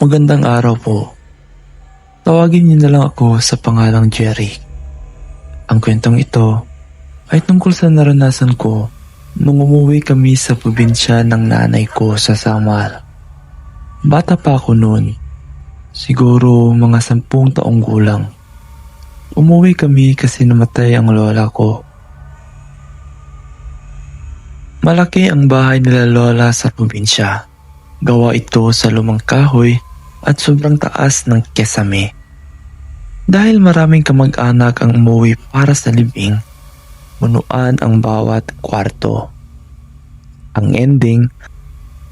Magandang araw po. Tawagin niyo na lang ako sa pangalang Jerry. Ang kwentong ito ay tungkol sa naranasan ko nung umuwi kami sa probinsya ng nanay ko sa Samar. Bata pa ako noon, siguro mga 10 taong gulang. Umuwi kami kasi namatay ang lola ko. Malaki ang bahay nila lola sa probinsya. Gawa ito sa lumang kahoy at sobrang taas ng kesame. Dahil maraming kamag-anak ang umuwi para sa libing, punuan ang bawat kwarto. Ang ending,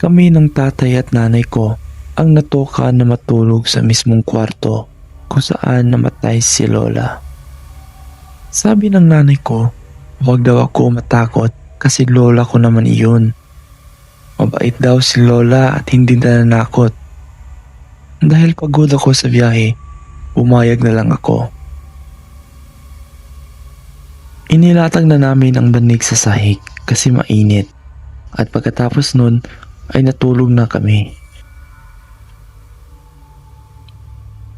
kami ng tatay at nanay ko ang natoka na matulog sa mismong kwarto kung saan namatay si lola. Sabi ng nanay ko, huwag daw ako matakot kasi lola ko naman iyon. Mabait daw si lola at hindi nananakot. Dahil pagod ako sa biyahe, pumayag na lang ako. Inilatag na namin ang banig sa sahig kasi mainit at pagkatapos nun ay natulog na kami.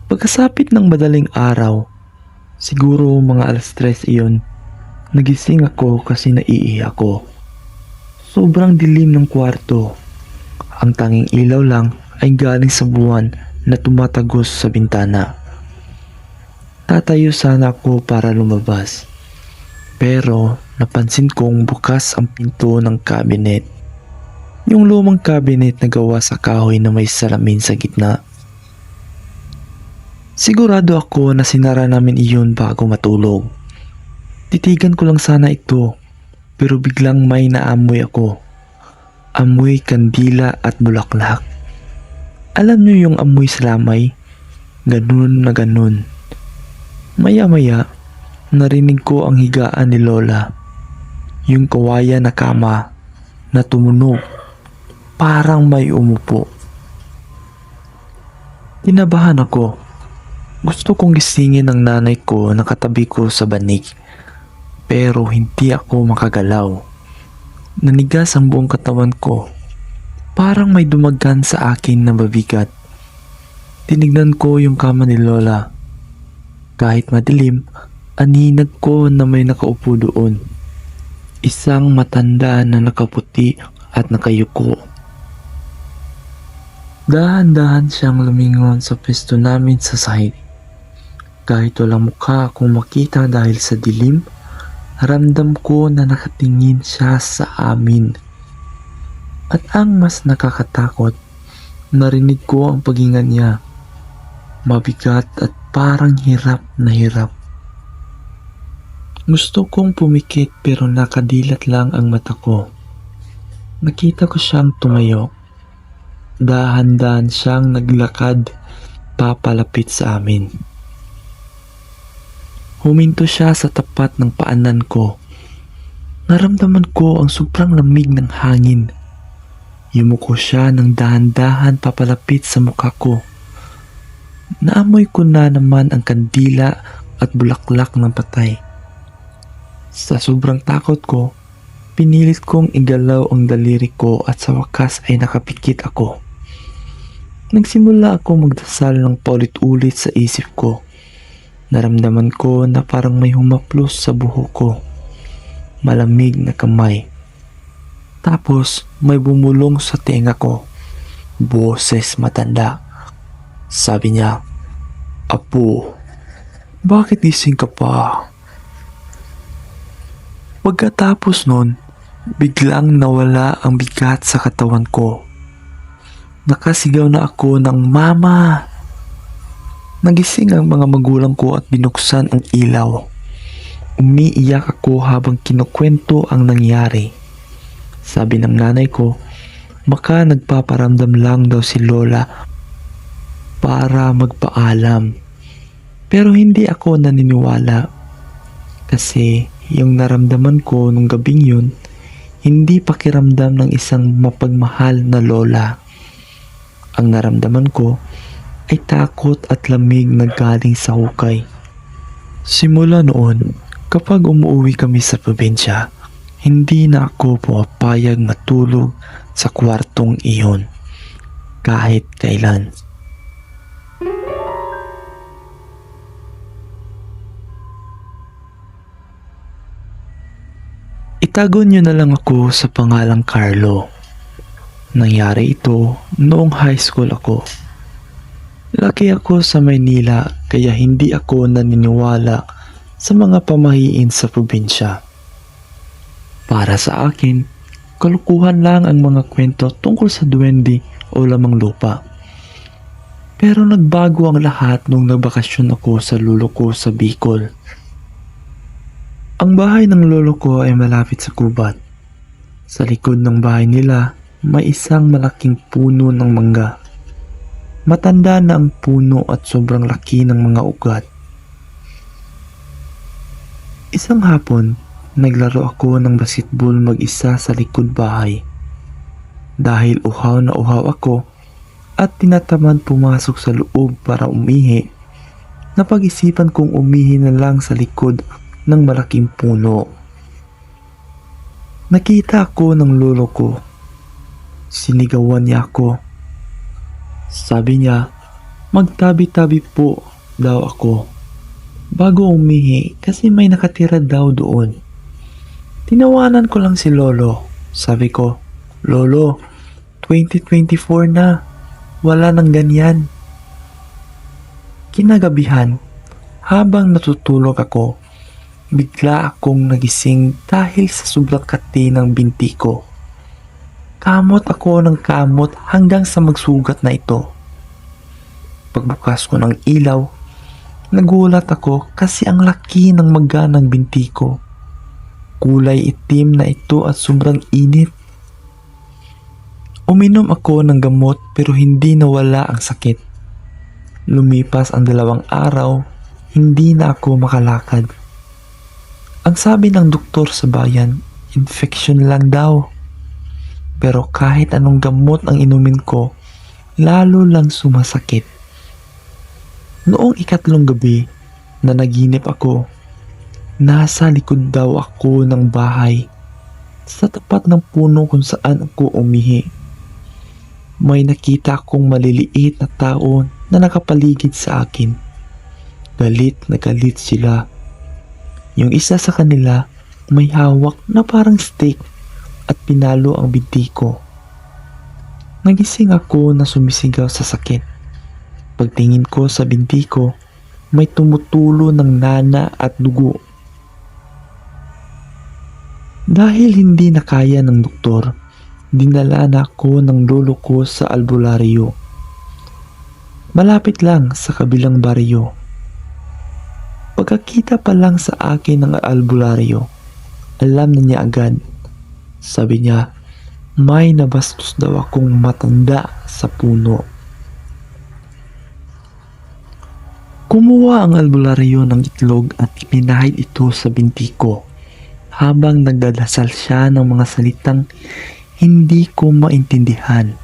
Pagkasapit ng madaling araw, siguro mga 3:00 iyon, nagising ako kasi naiihi ako. Sobrang dilim ng kwarto. Ang tanging ilaw lang ay galing sa buwan na tumatagos sa bintana. Tatayo sana ako para lumabas. Pero napansin kong bukas ang pinto ng cabinet. Yung lumang cabinet na gawa sa kahoy na may salamin sa gitna. Sigurado ako na sinara namin iyon bago matulog. Titigan ko lang sana ito. Pero biglang may naamoy ako. Amoy kandila at bulaklak. Alam niyo yung amoy sa lamay? Ganun na ganun. Maya-maya, narinig ko ang higaan ni lola. Yung kawayan na kama na tumunog. Parang may umupo. Kinabahan ako. Gusto kong gisingin ang nanay ko na katabi ko sa banig. Pero hindi ako makagalaw. Nanigas ang buong katawan ko. Parang may dumagan sa akin na mabigat. Tinignan ko yung kama ni lola. Kahit madilim, aninag ko na may nakaupo doon. Isang matanda na nakaputi at nakayuko. Dahan-dahan siyang lumingon sa pwesto namin sa sahig. Kahit walang mukha akong makita dahil sa dilim, ramdam ko na nakatingin siya sa amin. At ang mas nakakatakot, narinig ko ang paghinga niya. Mabigat at parang hirap na hirap. Gusto kong pumikit pero nakadilat lang ang mata ko. Nakita ko siyang tumayo. Dahan-dahan siyang naglakad papalapit sa amin. Huminto siya sa tapat ng paanan ko. Naramdaman ko ang sobrang lamig ng hangin. Yumuko siya ng dahan-dahan papalapit sa mukha ko. Naamoy ko na naman ang kandila at bulaklak ng patay. Sa sobrang takot ko, pinilit kong igalaw ang daliri ko at sa wakas ay nakapikit ako. Nagsimula ako magdasal ng paulit-ulit sa isip ko. Naramdaman ko na parang may humaplos sa buhok ko. Malamig na kamay. Tapos may bumulong sa tenga ko. Boses matanda. Sabi niya, "Apo, bakit gising ka pa?" Pagkatapos nun, biglang nawala ang bigat sa katawan ko. Nakasigaw na ako ng "Mama!" Nagising ang mga magulang ko at binuksan ang ilaw. Umiiyak ako habang kinukwento ang nangyari. Sabi ng nanay ko, baka nagpaparamdam lang daw si lola para magpaalam. Pero hindi ako naniniwala. Kasi yung naramdaman ko nung gabing yun, hindi pakiramdam ng isang mapagmahal na lola. Ang naramdaman ko ay takot at lamig na galing sa hukay. Simula noon, kapag umuwi kami sa probinsya, hindi na ako pumapayag matulog sa kwartong iyon kahit kailan. Itago niyo na lang ako sa pangalang Carlo. Nangyari ito noong high school ako. Laki ako sa Maynila kaya hindi ako naniniwala sa mga pamahiin sa probinsya. Para sa akin, kalukuhan lang ang mga kwento tungkol sa duwende o lamang lupa. Pero nagbago ang lahat nung nagbakasyon ako sa lolo ko sa Bicol. Ang bahay ng lolo ko ay malapit sa gubat. Sa likod ng bahay nila, may isang malaking puno ng mangga. Matanda na ang puno at sobrang laki ng mga ugat. Isang hapon, naglaro ako ng basketball mag-isa sa likod bahay. Dahil uhaw na uhaw ako at tinatamad pumasok sa loob para umihi, napag-isipan kong umihi na lang sa likod ng malaking puno. Nakita ako ng lolo ko. Sinigawan niya ako. Sabi niya, magtabi-tabi po daw ako bago umihi kasi may nakatira daw doon. Tinawanan ko lang si lolo. Sabi ko, Lolo, 2024 na. Wala nang ganyan. Kinagabihan, habang natutulog ako, bigla akong nagising dahil sa sobrang kati ng binti ko. Kamot ako ng kamot hanggang sa magsugat na ito. Pagbukas ko ng ilaw, nagulat ako kasi ang laki ng maga ng binti ko. Kulay itim na ito at sobrang init. Uminom ako ng gamot pero hindi nawala ang sakit. Lumipas ang 2 araw, hindi na ako makalakad. Ang sabi ng doktor sa bayan, infection lang daw. Pero kahit anong gamot ang inumin ko, lalo lang sumasakit. Noong 3 gabi na naginip ako, nasa likod daw ako ng bahay, sa tapat ng puno kung saan ako umihi. May nakita akong maliliit na tao na nakapaligid sa akin. Galit na galit sila. Yung isa sa kanila may hawak na parang stick at pinalo ang binti ko. Nagising ako na sumisigaw sa sakit. Pagtingin ko sa binti ko, may tumutulo ng nana at dugo. Dahil hindi na kaya ng doktor, dinala na ako ng lolo ko sa albularyo. Malapit lang sa kabilang baryo. Pagkakita pa lang sa akin ng albularyo, alam na niya agad. Sabi niya, may nabastos daw akong matanda sa puno. Kumuha ang albularyo ng itlog at ipinahid ito sa binti ko habang nagdadasal siya ng mga salitang hindi ko maintindihan.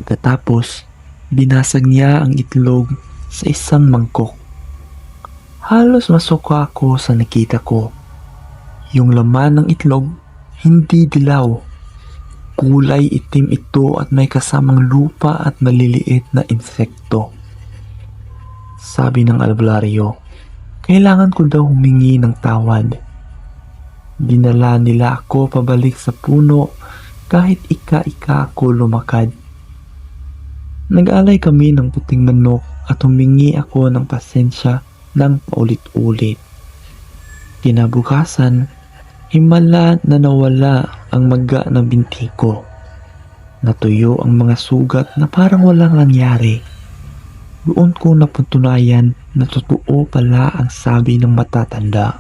Pagkatapos, binasag niya ang itlog sa isang mangkok. Halos masuka ako sa nakita ko. Yung laman ng itlog, hindi dilaw. Kulay itim ito at may kasamang lupa at maliliit na insekto. Sabi ng albularyo, kailangan ko daw humingi ng tawad. Dinala nila ako pabalik sa puno kahit ika-ika ako lumakad. Nag-alay kami ng puting manok at humingi ako ng pasensya ng paulit-ulit. Kinabukasan, himala na nawala ang maga ng binti ko. Natuyo ang mga sugat na parang walang nangyari. Doon ko napatunayan na totoo pala ang sabi ng matatanda.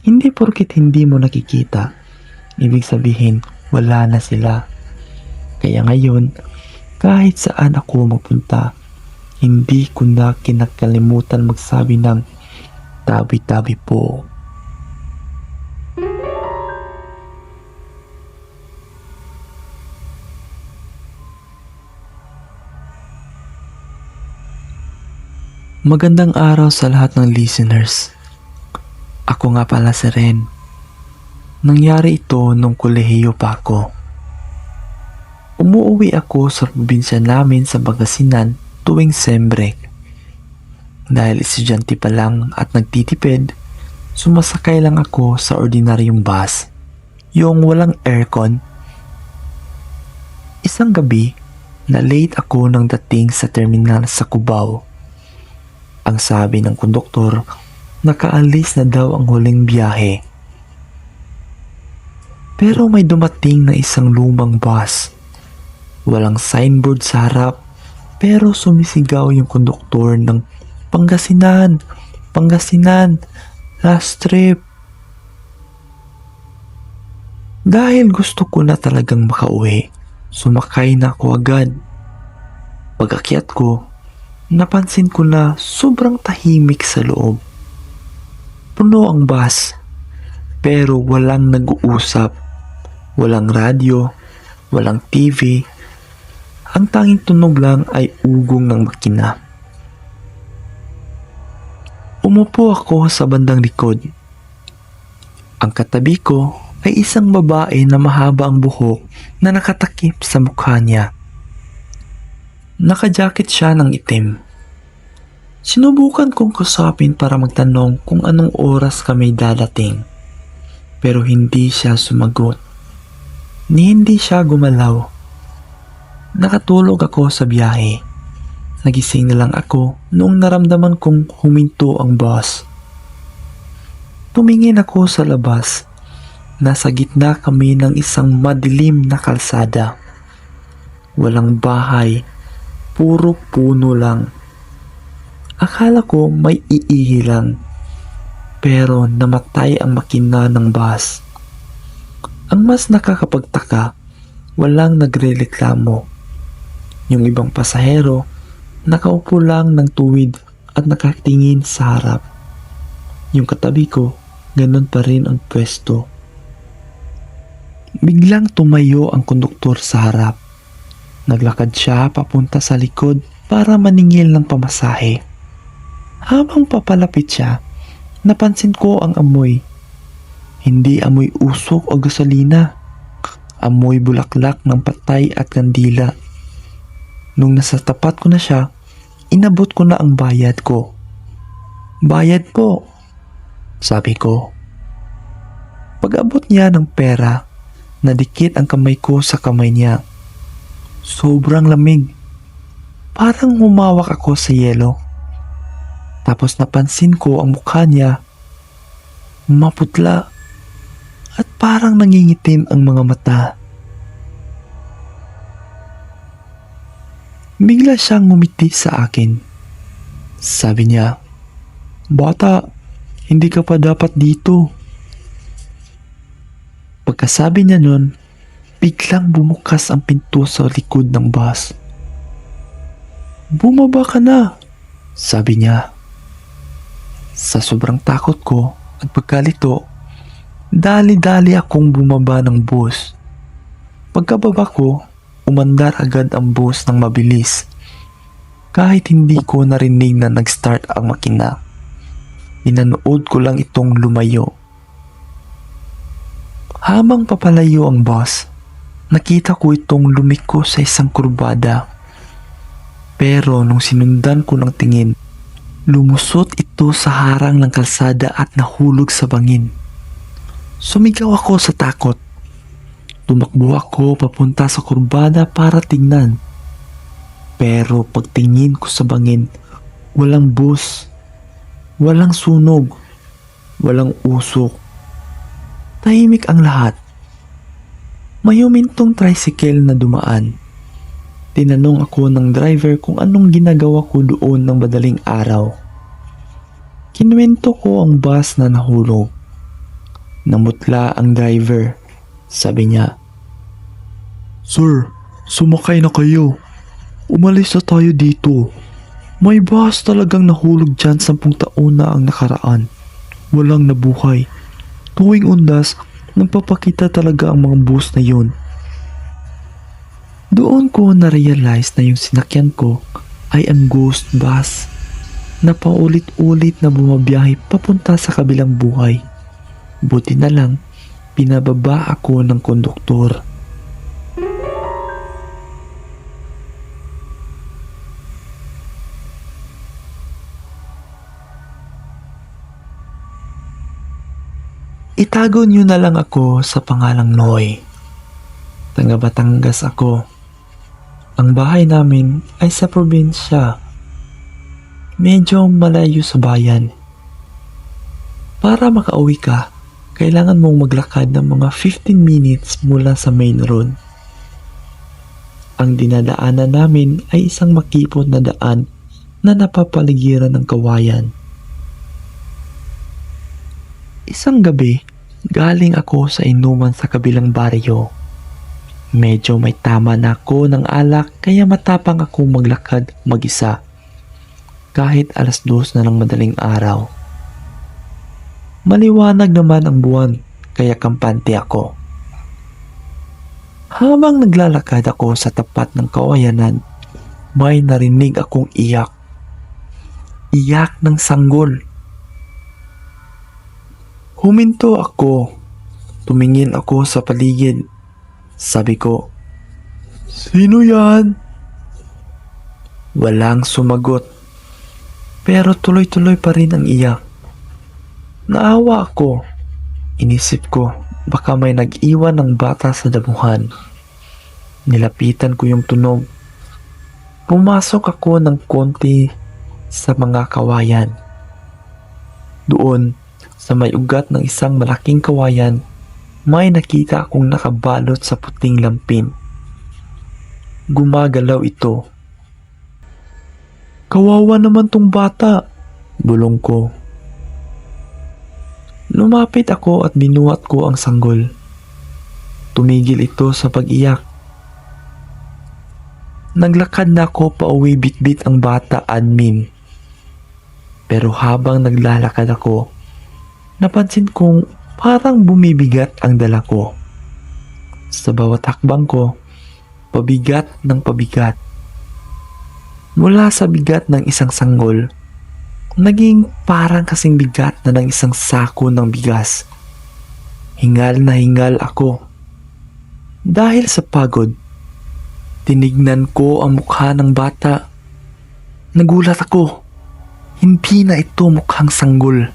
Hindi porket hindi mo nakikita, ibig sabihin wala na sila. Kaya ngayon, kahit saan ako magpunta, hindi ko na kinakalimutan magsabi ng tabi-tabi po. Magandang araw sa lahat ng listeners. Ako nga pala si Ren. Nangyari ito nung kolehiyo pa ako. Umuwi ako sa probinsya namin sa Pangasinan tuwing sem break. Dahil estudyante pa lang at nagtitipid, Sumasakay lang ako sa ordinaryong bus, yung walang aircon. Isang gabi, na late ako nang dating sa terminal sa Cubao. Ang sabi ng konduktor, nakaalis na daw ang huling biyahe. Pero may dumating na isang lumang bus. Walang signboard sa harap, pero sumisigaw yung konduktor ng Pangasinan! Pangasinan! Last trip! Dahil gusto ko na talagang makauwi, sumakay na ako agad. Pag-akyat ko, napansin ko na sobrang tahimik sa loob. Puno ang bus, pero walang nag-uusap. Walang radyo, walang TV. Ang tanging tunog lang ay ugong ng makina. Umupo ako sa bandang likod. Ang katabi ko ay isang babae na mahaba ang buhok na nakatakip sa mukha niya. Naka-jacket siya ng itim. Sinubukan kong kusapin para magtanong kung anong oras kami dadating. Pero hindi siya sumagot. Ni hindi siya gumalaw. Nakatulog ako sa biyahe. Nagising na lang ako noong naramdaman kong huminto ang bus. Tumingin ako sa labas. Nasa gitna kami ng isang madilim na kalsada. Walang bahay, puro puno lang. Akala ko may iihi lang, pero namatay ang makina ng bus. Ang mas nakakapagtaka, walang nagrereklamo. Yung ibang pasahero, nakaupo lang ng tuwid at nakatingin sa harap. Yung katabi ko, ganun pa rin ang pwesto. Biglang tumayo ang konduktor sa harap. Naglakad siya papunta sa likod para maningil ng pamasahe. Habang papalapit siya, napansin ko ang amoy. Hindi amoy usok o gasolina. Amoy bulaklak ng patay at kandila. Nung nasa tapat ko na siya, inabot ko na ang bayad ko. Bayad po, sabi ko. Pag-abot niya ng pera, nadikit ang kamay ko sa kamay niya. Sobrang lamig. Parang humawak ako sa yelo. Tapos napansin ko ang mukha niya. Maputla at parang nangingitim ang mga mata. Bigla siyang ngumiti sa akin. Sabi niya, "Bata, hindi ka pa dapat dito." Pagkasabi niya nun, biglang bumukas ang pinto sa likod ng bus. "Bumaba ka na," sabi niya. Sa sobrang takot ko at pagkalito, dali-dali akong bumaba ng bus. Pagkababa ko, umandar agad ang bus ng mabilis. Kahit hindi ko narinig na nag-start ang makina. Inanood ko lang itong lumayo. Habang papalayo ang bus, nakita ko itong lumiko sa isang kurbada. Pero nung sinundan ko ng tingin, lumusot ito sa harang ng kalsada at nahulog sa bangin. Sumigaw ako sa takot. Tumakbo ako papunta sa kurbada para tingnan. Pero pagtingin ko sa bangin, walang bus, walang sunog, walang usok. Tahimik ang lahat. May humintong tricycle na dumaan. Tinanong ako ng driver kung anong ginagawa ko doon ng madaling araw. Kinuwento ko ang bus na nahulog. Namutla ang driver. Sabi niya, "Sir, sumakay na kayo. Umalis na tayo dito. May bus talagang nahulog dyan 10 taon na ang nakaraan. Walang nabuhay. Tuwing undas, nagpapakita talaga ang mga bus na yun." Doon ko na-realize na yung sinakyan ko ay ang ghost bus na paulit-ulit na bumabiyahe papunta sa kabilang buhay. Buti na lang, pinababa ako ng konduktor. Itago niyo na lang ako sa pangalang Noy. Taga Batangas ako. Ang bahay namin ay sa probinsya. Medyo malayo sa bayan. Para makauwi ka, kailangan mong maglakad ng mga 15 minutes mula sa main road. Ang dinadaanan namin ay isang makipot na daan na napapaligiran ng kawayan. Isang gabi, galing ako sa inuman sa kabilang baryo. Medyo may tama na ako ng alak kaya matapang akong maglakad mag-isa. Kahit 2:00 na ng madaling araw. Maliwanag naman ang buwan kaya kampante ako. Habang naglalakad ako sa tapat ng kawayanan, may narinig akong iyak. Iyak ng sanggol. Huminto ako. Tumingin ako sa paligid. Sabi ko, "Sino yan?" Walang sumagot. Pero tuloy-tuloy pa rin ang iyak. Naawa ako. Inisip ko, baka may nag-iwan ng bata sa damuhan. Nilapitan ko yung tunog. Pumasok ako ng konti sa mga kawayan. Doon, sa may ugat ng isang malaking kawayan, may nakita akong nakabalot sa puting lampin. Gumagalaw ito. "Kawawa naman tong bata," bulong ko. Lumapit ako at binuhat ko ang sanggol. Tumigil ito sa pag-iyak. Naglakad na ako pauwi bitbit ang bata admin. Pero habang naglalakad ako, napansin kong parang bumibigat ang dala ko. Sa bawat hakbang ko, pabigat ng pabigat. Mula sa bigat ng isang sanggol, naging parang kasing bigat na ng isang sako ng bigas. Hingal na hingal ako. Dahil sa pagod, tinignan ko ang mukha ng bata. Nagulat ako. Hindi na ito mukhang sanggol.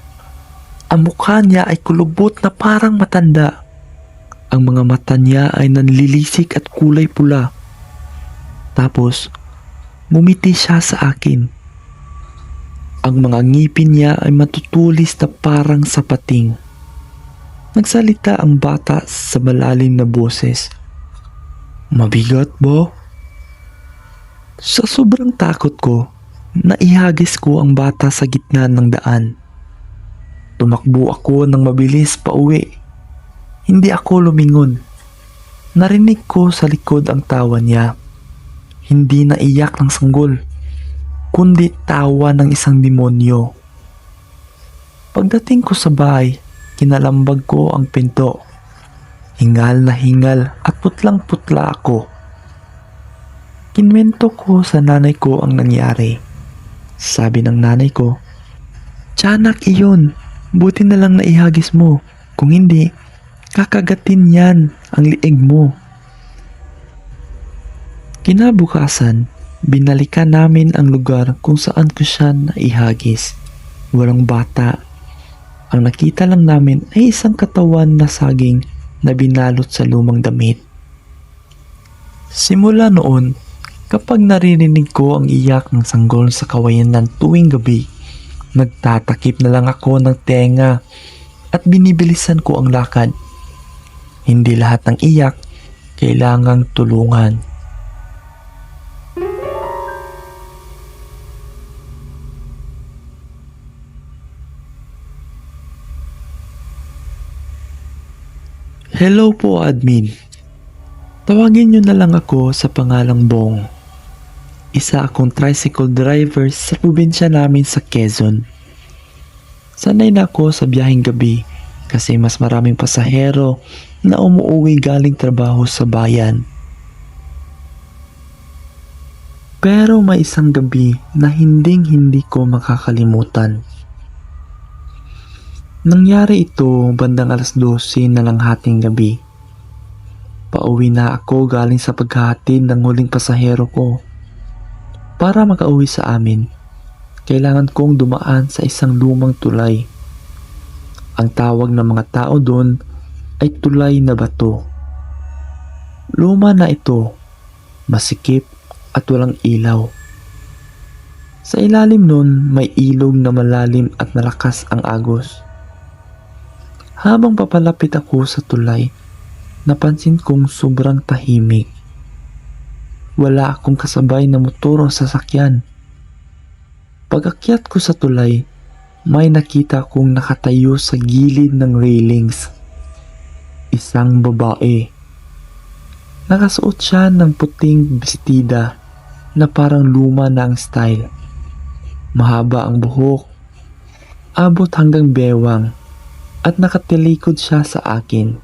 Ang mukha niya ay kulubot na parang matanda. Ang mga mata niya ay nanlilisik at kulay pula. Tapos, ngumiti siya sa akin. Ang mga ngipin niya ay matutulis na parang sapating. Nagsalita ang bata sa malalim na boses. "Mabigat ba?" Sa sobrang takot ko, naihagis ko ang bata sa gitna ng daan. Tumakbo ako ng mabilis pauwi. Hindi ako lumingon. Narinig ko sa likod ang tawa niya. Hindi na iyak ng sanggol, kundi tawa ng isang demonyo. Pagdating ko sa bahay, kinalambag ko ang pinto. Hingal na hingal at putlang-putla ako. Kinwento ko sa nanay ko ang nangyari. Sabi ng nanay ko, "Tiyanak iyon. Buti na lang naihagis mo. Kung hindi, kakagatin yan ang liig mo." Kinabukasan, binalikan namin ang lugar kung saan ko siya naihagis. Walang bata. Ang nakita lang namin ay isang katawan na saging na binalot sa lumang damit. Simula noon, kapag naririnig ko ang iyak ng sanggol sa kawayanan tuwing gabi, nagtatakip na lang ako ng tenga at binibilisan ko ang lakad. Hindi lahat ng iyak kailangang tulungan. Hello po, admin. Tawagin niyo na lang ako sa pangalang Bong. Isa akong tricycle driver sa probinsya namin sa Quezon. Sanay na ako sa biyaheng gabi kasi mas maraming pasahero na umuuwi galing trabaho sa bayan. Pero may isang gabi na hindi ko makakalimutan. Nangyari ito bandang 12:00 na ng hating gabi. Pauwi na ako galing sa paghahatid ng huling pasahero ko. Para makauwi sa amin, kailangan kong dumaan sa isang lumang tulay. Ang tawag ng mga tao doon ay tulay na bato. Luma na ito, masikip at walang ilaw. Sa ilalim nun may ilog na malalim at malakas ang agos. Habang papalapit ako sa tulay, napansin kong sobrang tahimik. Wala akong kasabay na motor o sasakyan. Pag-akyat ko sa tulay, may nakita kong nakatayo sa gilid ng railings. Isang babae. Nakasuot siya ng puting bestida na parang luma na ang style. Mahaba ang buhok, abot hanggang bewang, at nakatilikod siya sa akin.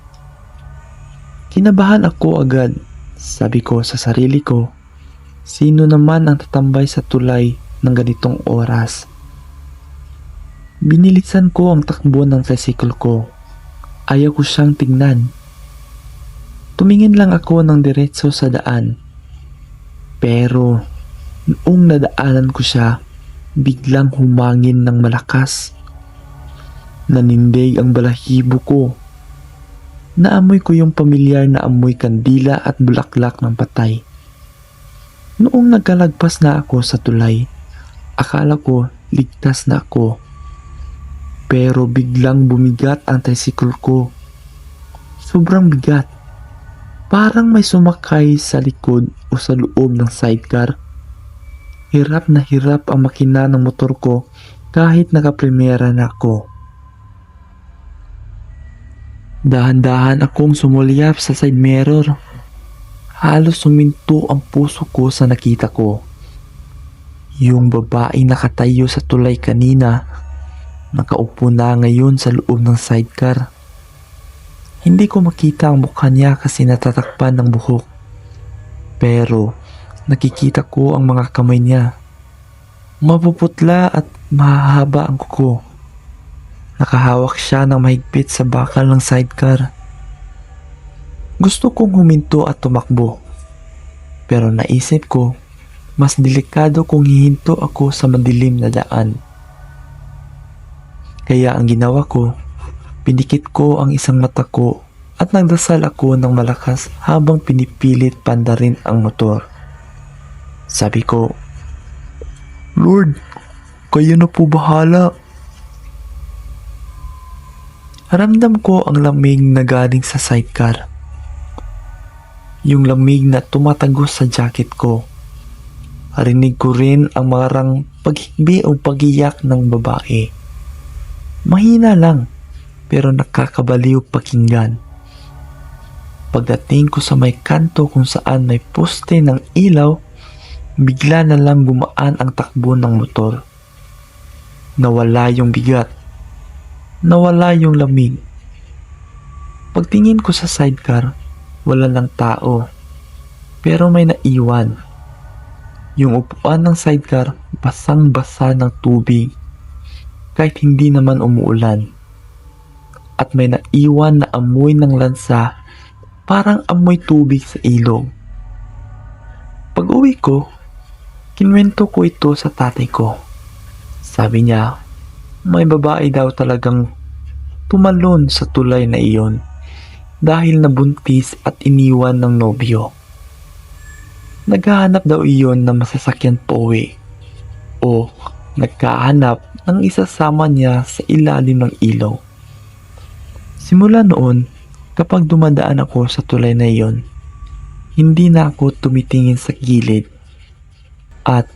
Kinabahan ako agad. Sabi ko sa sarili ko, sino naman ang tatambay sa tulay ng ganitong oras? Binilisan ko ang takbo ng tricycle ko. Ayaw ko siyang tignan. Tumingin lang ako ng diretso sa daan. Pero noong nadaanan ko siya, biglang humangin ng malakas. Nanindig ang balahibo ko. Naamoy ko yung pamilyar na amoy kandila at bulaklak ng patay. Noong nagkalagpas na ako sa tulay, akala ko ligtas na ako. Pero biglang bumigat ang tricycle ko. Sobrang bigat. Parang may sumakay sa likod o sa loob ng sidecar. Hirap na hirap ang makina ng motor ko kahit nakapremera na ako. Dahan-dahan akong sumulyap sa side mirror. Halos suminto ang puso ko sa nakita ko. Yung babae nakatayo sa tulay kanina, nakaupo na ngayon sa loob ng sidecar. Hindi ko makita ang mukha niya kasi natatakpan ng buhok. Pero nakikita ko ang mga kamay niya. Mapuputla at mahahaba ang kuko. Nakahawak siya ng mahigpit sa bakal ng sidecar. Gusto kong huminto at tumakbo. Pero naisip ko, mas delikado kung hihinto ako sa madilim na daan. Kaya ang ginawa ko, pinikit ko ang isang mata ko at nagdasal ako ng malakas habang pinipilit pandarin ang motor. Sabi ko, "Lord, kayo na po bahala." Ramdam ko ang lamig na galing sa sidecar. Yung lamig na tumatagos sa jacket ko. Rinig ko rin ang marang paghikbi o pagiyak ng babae. Mahina lang, pero nakakabaliw pakinggan. Pagdating ko sa may kanto kung saan may poste ng ilaw, bigla na lang gumaan ang takbo ng motor. Nawala yung bigat. Nawala yung lamig. Pagtingin ko sa sidecar, wala ng tao. Pero may naiwan. Yung upuan ng sidecar, basang-basa ng tubig. Kahit hindi naman umuulan. At may naiwan na amoy ng lansa, parang amoy tubig sa ilog. Pag-uwi ko, kinwento ko ito sa tatay ko. Sabi niya, may babae daw talagang tumalon sa tulay na iyon dahil nabuntis at iniwan ng nobyo. Naghahanap daw iyon ng masasakyan pauwi o nagkahanap ng isasama niya sa ilalim ng ilaw. Simula noon, kapag dumadaan ako sa tulay na iyon, hindi na ako tumitingin sa gilid at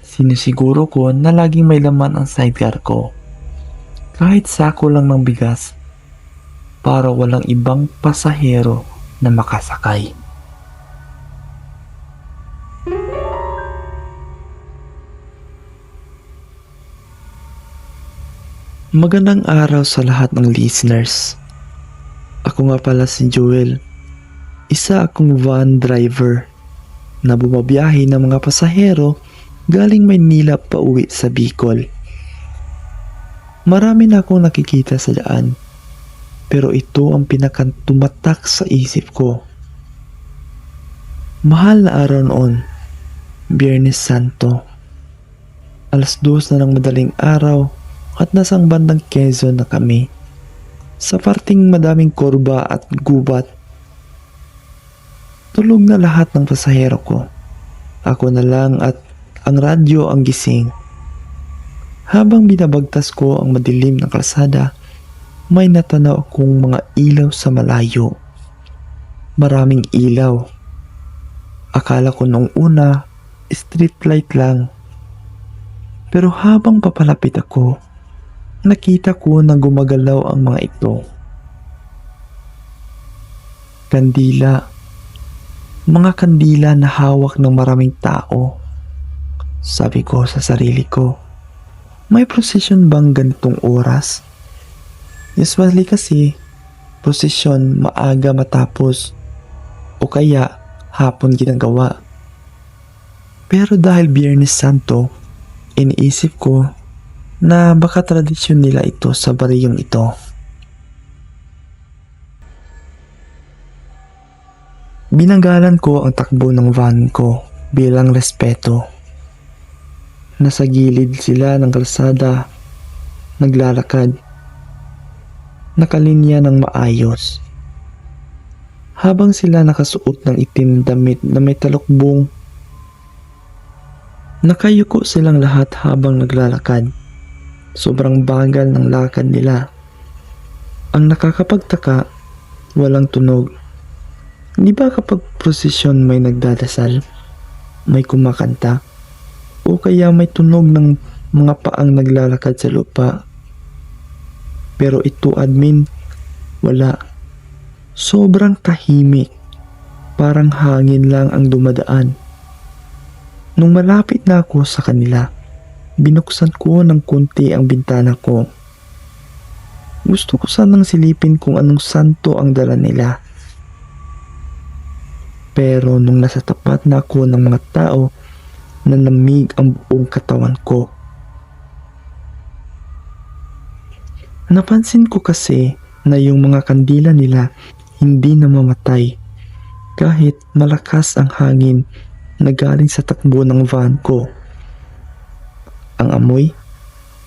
sinisiguro ko na laging may laman ang sidecar ko. Kahit sako lang ng bigas para walang ibang pasahero na makasakay. Magandang araw sa lahat ng listeners. Ako nga pala si Joel. Isa akong van driver na bumabiyahe ng mga pasahero galing Maynila pa uwi sa Bicol. Marami na akong nakikita sa daan, pero ito ang pinakatumatak sa isip ko. Mahal na araw noon, Biyernes Santo. 2:00 na ng madaling araw at nasang bandang Quezon na kami. Sa parting madaming kurba at gubat, tulog na lahat ng pasahero ko. Ako na lang at ang radyo ang gising. Habang binabagtas ko ang madilim na kalsada, may natanaw akong mga ilaw sa malayo. Maraming ilaw. Akala ko nung una, street light lang. Pero habang papalapit ako, nakita ko na gumagalaw ang mga ito. Kandila. Mga kandila na hawak ng maraming tao. Sabi ko sa sarili ko, may prosesyon bang ganitong oras? Usually kasi, prosesyon maaga matapos o kaya hapon ginagawa. Pero dahil Biyernes Santo, iniisip ko na baka tradisyon nila ito sa bariyong ito. Binanggalan ko ang takbo ng van ko bilang respeto. Nasa gilid sila ng kalsada, naglalakad, nakalinya ng maayos. Habang sila nakasuot ng itim damit na may talukbong, nakayuko silang lahat habang naglalakad. Sobrang bagal ng lakad nila. Ang nakakapagtaka, walang tunog. Di ba kapag prosesyon may nagdadasal, may kumakanta, o kaya may tunog ng mga paang naglalakad sa lupa? Pero ito admin, wala. Sobrang tahimik, parang hangin lang ang dumadaan. Nung malapit na ako sa kanila, binuksan ko ng kunti ang bintana ko. Gusto ko sanang silipin kung anong santo ang dala nila. Pero nung nasa tapat na ako ng mga tao, nanlamig ang buong katawan ko. Napansin ko kasi na yung mga kandila nila hindi namamatay kahit malakas ang hangin na galing sa takbo ng van ko. Ang amoy,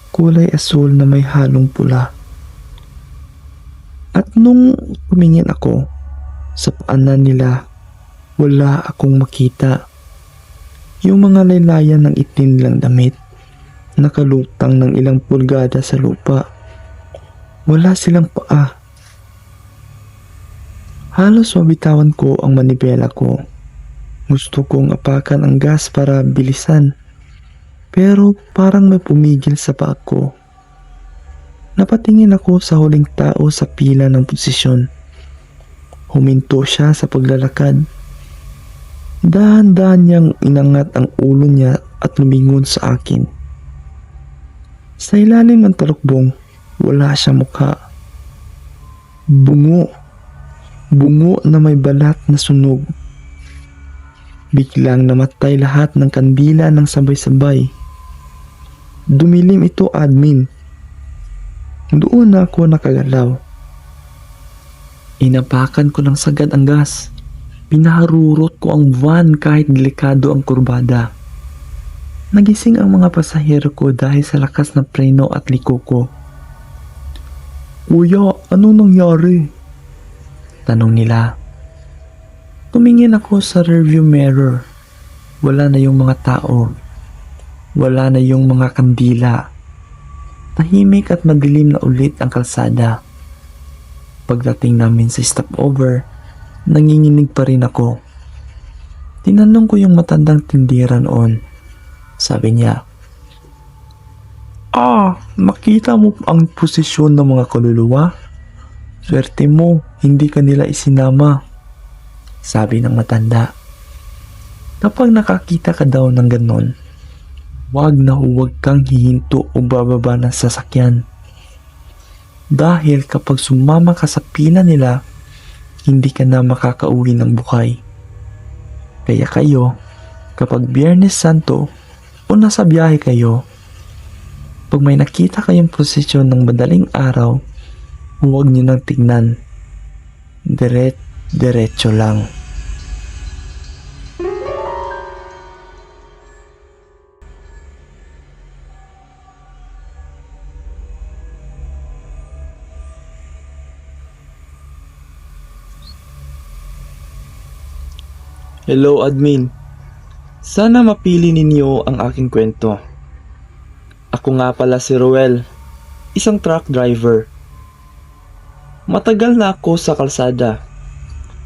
kulay asul na may halong pula. At nung tumingin ako, sa paanan nila, wala akong makita. Yung mga laylayan ng itim lang damit, nakalutang ng ilang pulgada sa lupa. Wala silang paa. Halos mabitawan ko ang manibela ko. Gusto kong apakan ang gas para bilisan. Pero parang may pumigil sa paa ko. Napatingin ako sa huling tao sa pila ng posisyon. Huminto siya sa paglalakad. Dahan-dahan niyang inangat ang ulo niya at lumingon sa akin. Sa ilalim ng talukbong, wala siyang mukha. Bungo. Bungo na may balat na sunog. Biglang namatay lahat ng kandila ng sabay-sabay. Dumilim ito, admin. Doon na ako nakagalaw. Inapakan ko ng sagad ang gas. Pinaharurot ko ang van kahit delikado ang kurbada. Nagising ang mga pasahero ko dahil sa lakas ng preno at liko ko. "Kuya, ano nangyari?" tanong nila. Tumingin ako sa rearview mirror. Wala na yung mga tao. Wala na yung mga kandila. Tahimik at madilim na ulit ang kalsada. Pagdating namin sa stopover, nanginginig pa rin ako. Tinanong ko yung matandang tindera noon. Sabi niya, nakita mo ang posisyon ng mga kaluluwa? Swerte mo, hindi ka nila isinama. Sabi ng matanda. Kapag nakakita ka daw ng ganon, huwag kang hihinto o bababa ng sasakyan. Dahil kapag sumama ka sa pila nila, hindi ka na makakauwi ng buhay. Kaya kayo, kapag Biyernes Santo o nasa biyahe kayo, pag may nakita kayong prosesyon ng madaling araw, huwag niyo nang tignan. Diretso lang. Hello admin. Sana mapili ninyo ang aking kwento. Ako nga pala si Ruel, isang truck driver. Matagal na ako sa kalsada.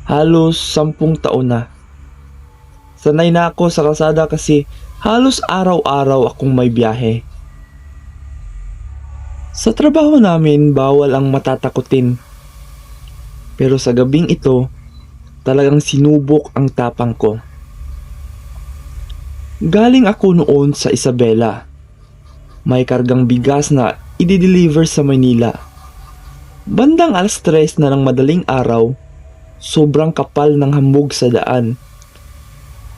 Halos 10 taon na. Sanay na ako sa kalsada kasi halos araw-araw akong may biyahe. Sa trabaho namin, bawal ang matatakutin. Pero sa gabing ito, talagang sinubok ang tapang ko. Galing ako noon sa Isabela. May kargang bigas na i-deliver sa Maynila. Bandang 3:00 na ng madaling araw, sobrang kapal ng hamog sa daan.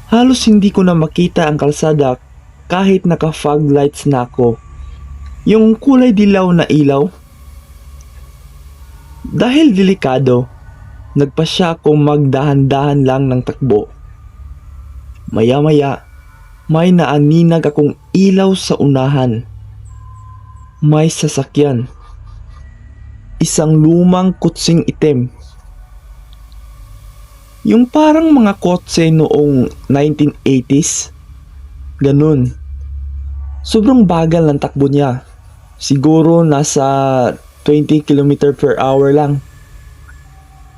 Halos hindi ko na makita ang kalsada kahit naka-fog lights na ako. Yung kulay dilaw na ilaw. Dahil delikado, nagpasya akong magdahan-dahan lang ng takbo. Maya-maya, may naaninag akong ilaw sa unahan. May sasakyan. Isang lumang kutsing itim. Yung parang mga kotse noong 1980s. Ganun. Sobrang bagal ng takbo niya. Siguro nasa 20 km/h lang.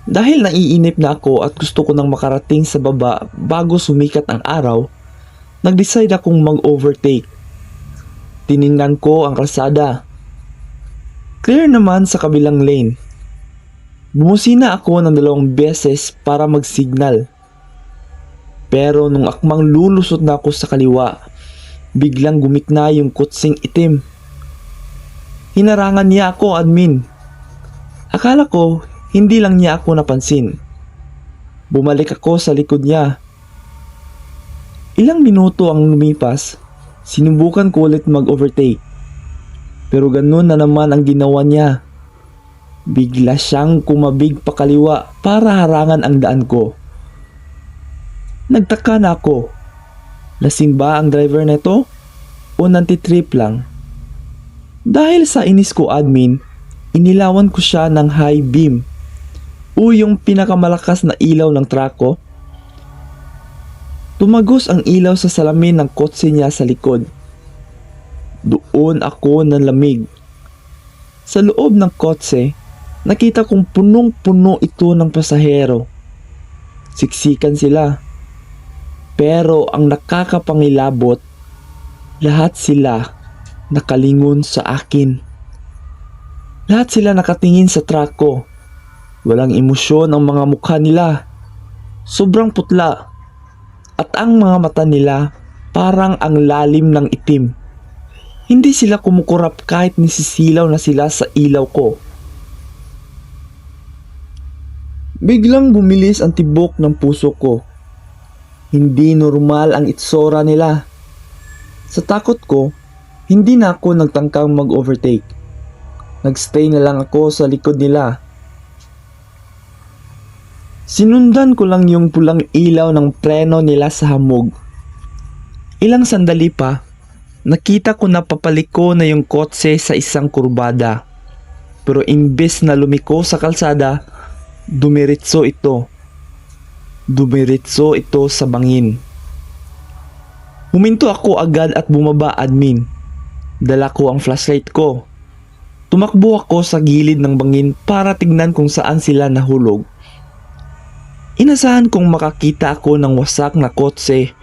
Dahil naiinip na ako at gusto ko nang makarating sa baba bago sumikat ang araw, nag-decide akong mag-overtake. Tiningnan ko ang kalsada. Clear naman sa kabilang lane. Bumusina ako ng 2 beses para mag-signal. Pero nung akmang lulusot na ako sa kaliwa, biglang gumikna yung kutsing itim. Hinarangan niya ako, admin. Akala ko hindi lang niya ako napansin. Bumalik ako sa likod niya. Ilang minuto ang lumipas, sinubukan ko ulit mag-overtake. Pero ganun na naman ang ginawa niya. Bigla siyang kumabig pakaliwa para harangan ang daan ko. Nagtaka na ako. Lasing ba ang driver nito? O nantitrip lang? Dahil sa inis ko, admin, inilawan ko siya ng high beam o yung pinakamalakas na ilaw ng truck ko. Tumagos ang ilaw sa salamin ng kotse niya sa likod. Doon ako nalamig. Sa loob ng kotse, nakita kong punong-puno ito ng pasahero. Siksikan sila. Pero ang nakakapangilabot, lahat sila nakalingon sa akin. Lahat sila nakatingin sa truck ko. Walang emosyon ang mga mukha nila. Sobrang putla. At ang mga mata nila parang ang lalim ng itim. Hindi sila kumukurap kahit nisisilaw na sila sa ilaw ko. Biglang bumilis ang tibok ng puso ko. Hindi normal ang itsura nila. Sa takot ko, hindi na ako nagtangkang mag-overtake. Nagstay na lang ako sa likod nila. Sinundan ko lang yung pulang ilaw ng preno nila sa hamog. Ilang sandali pa, nakita ko na papaliko na yung kotse sa isang kurbada. Pero imbes na lumiko sa kalsada, dumiritso ito. Dumiritso ito sa bangin. Huminto ako agad at bumaba, admin. Dala ko ang flashlight ko. Tumakbo ako sa gilid ng bangin para tignan kung saan sila nahulog. Inasahan kong makakita ako ng wasak na kotse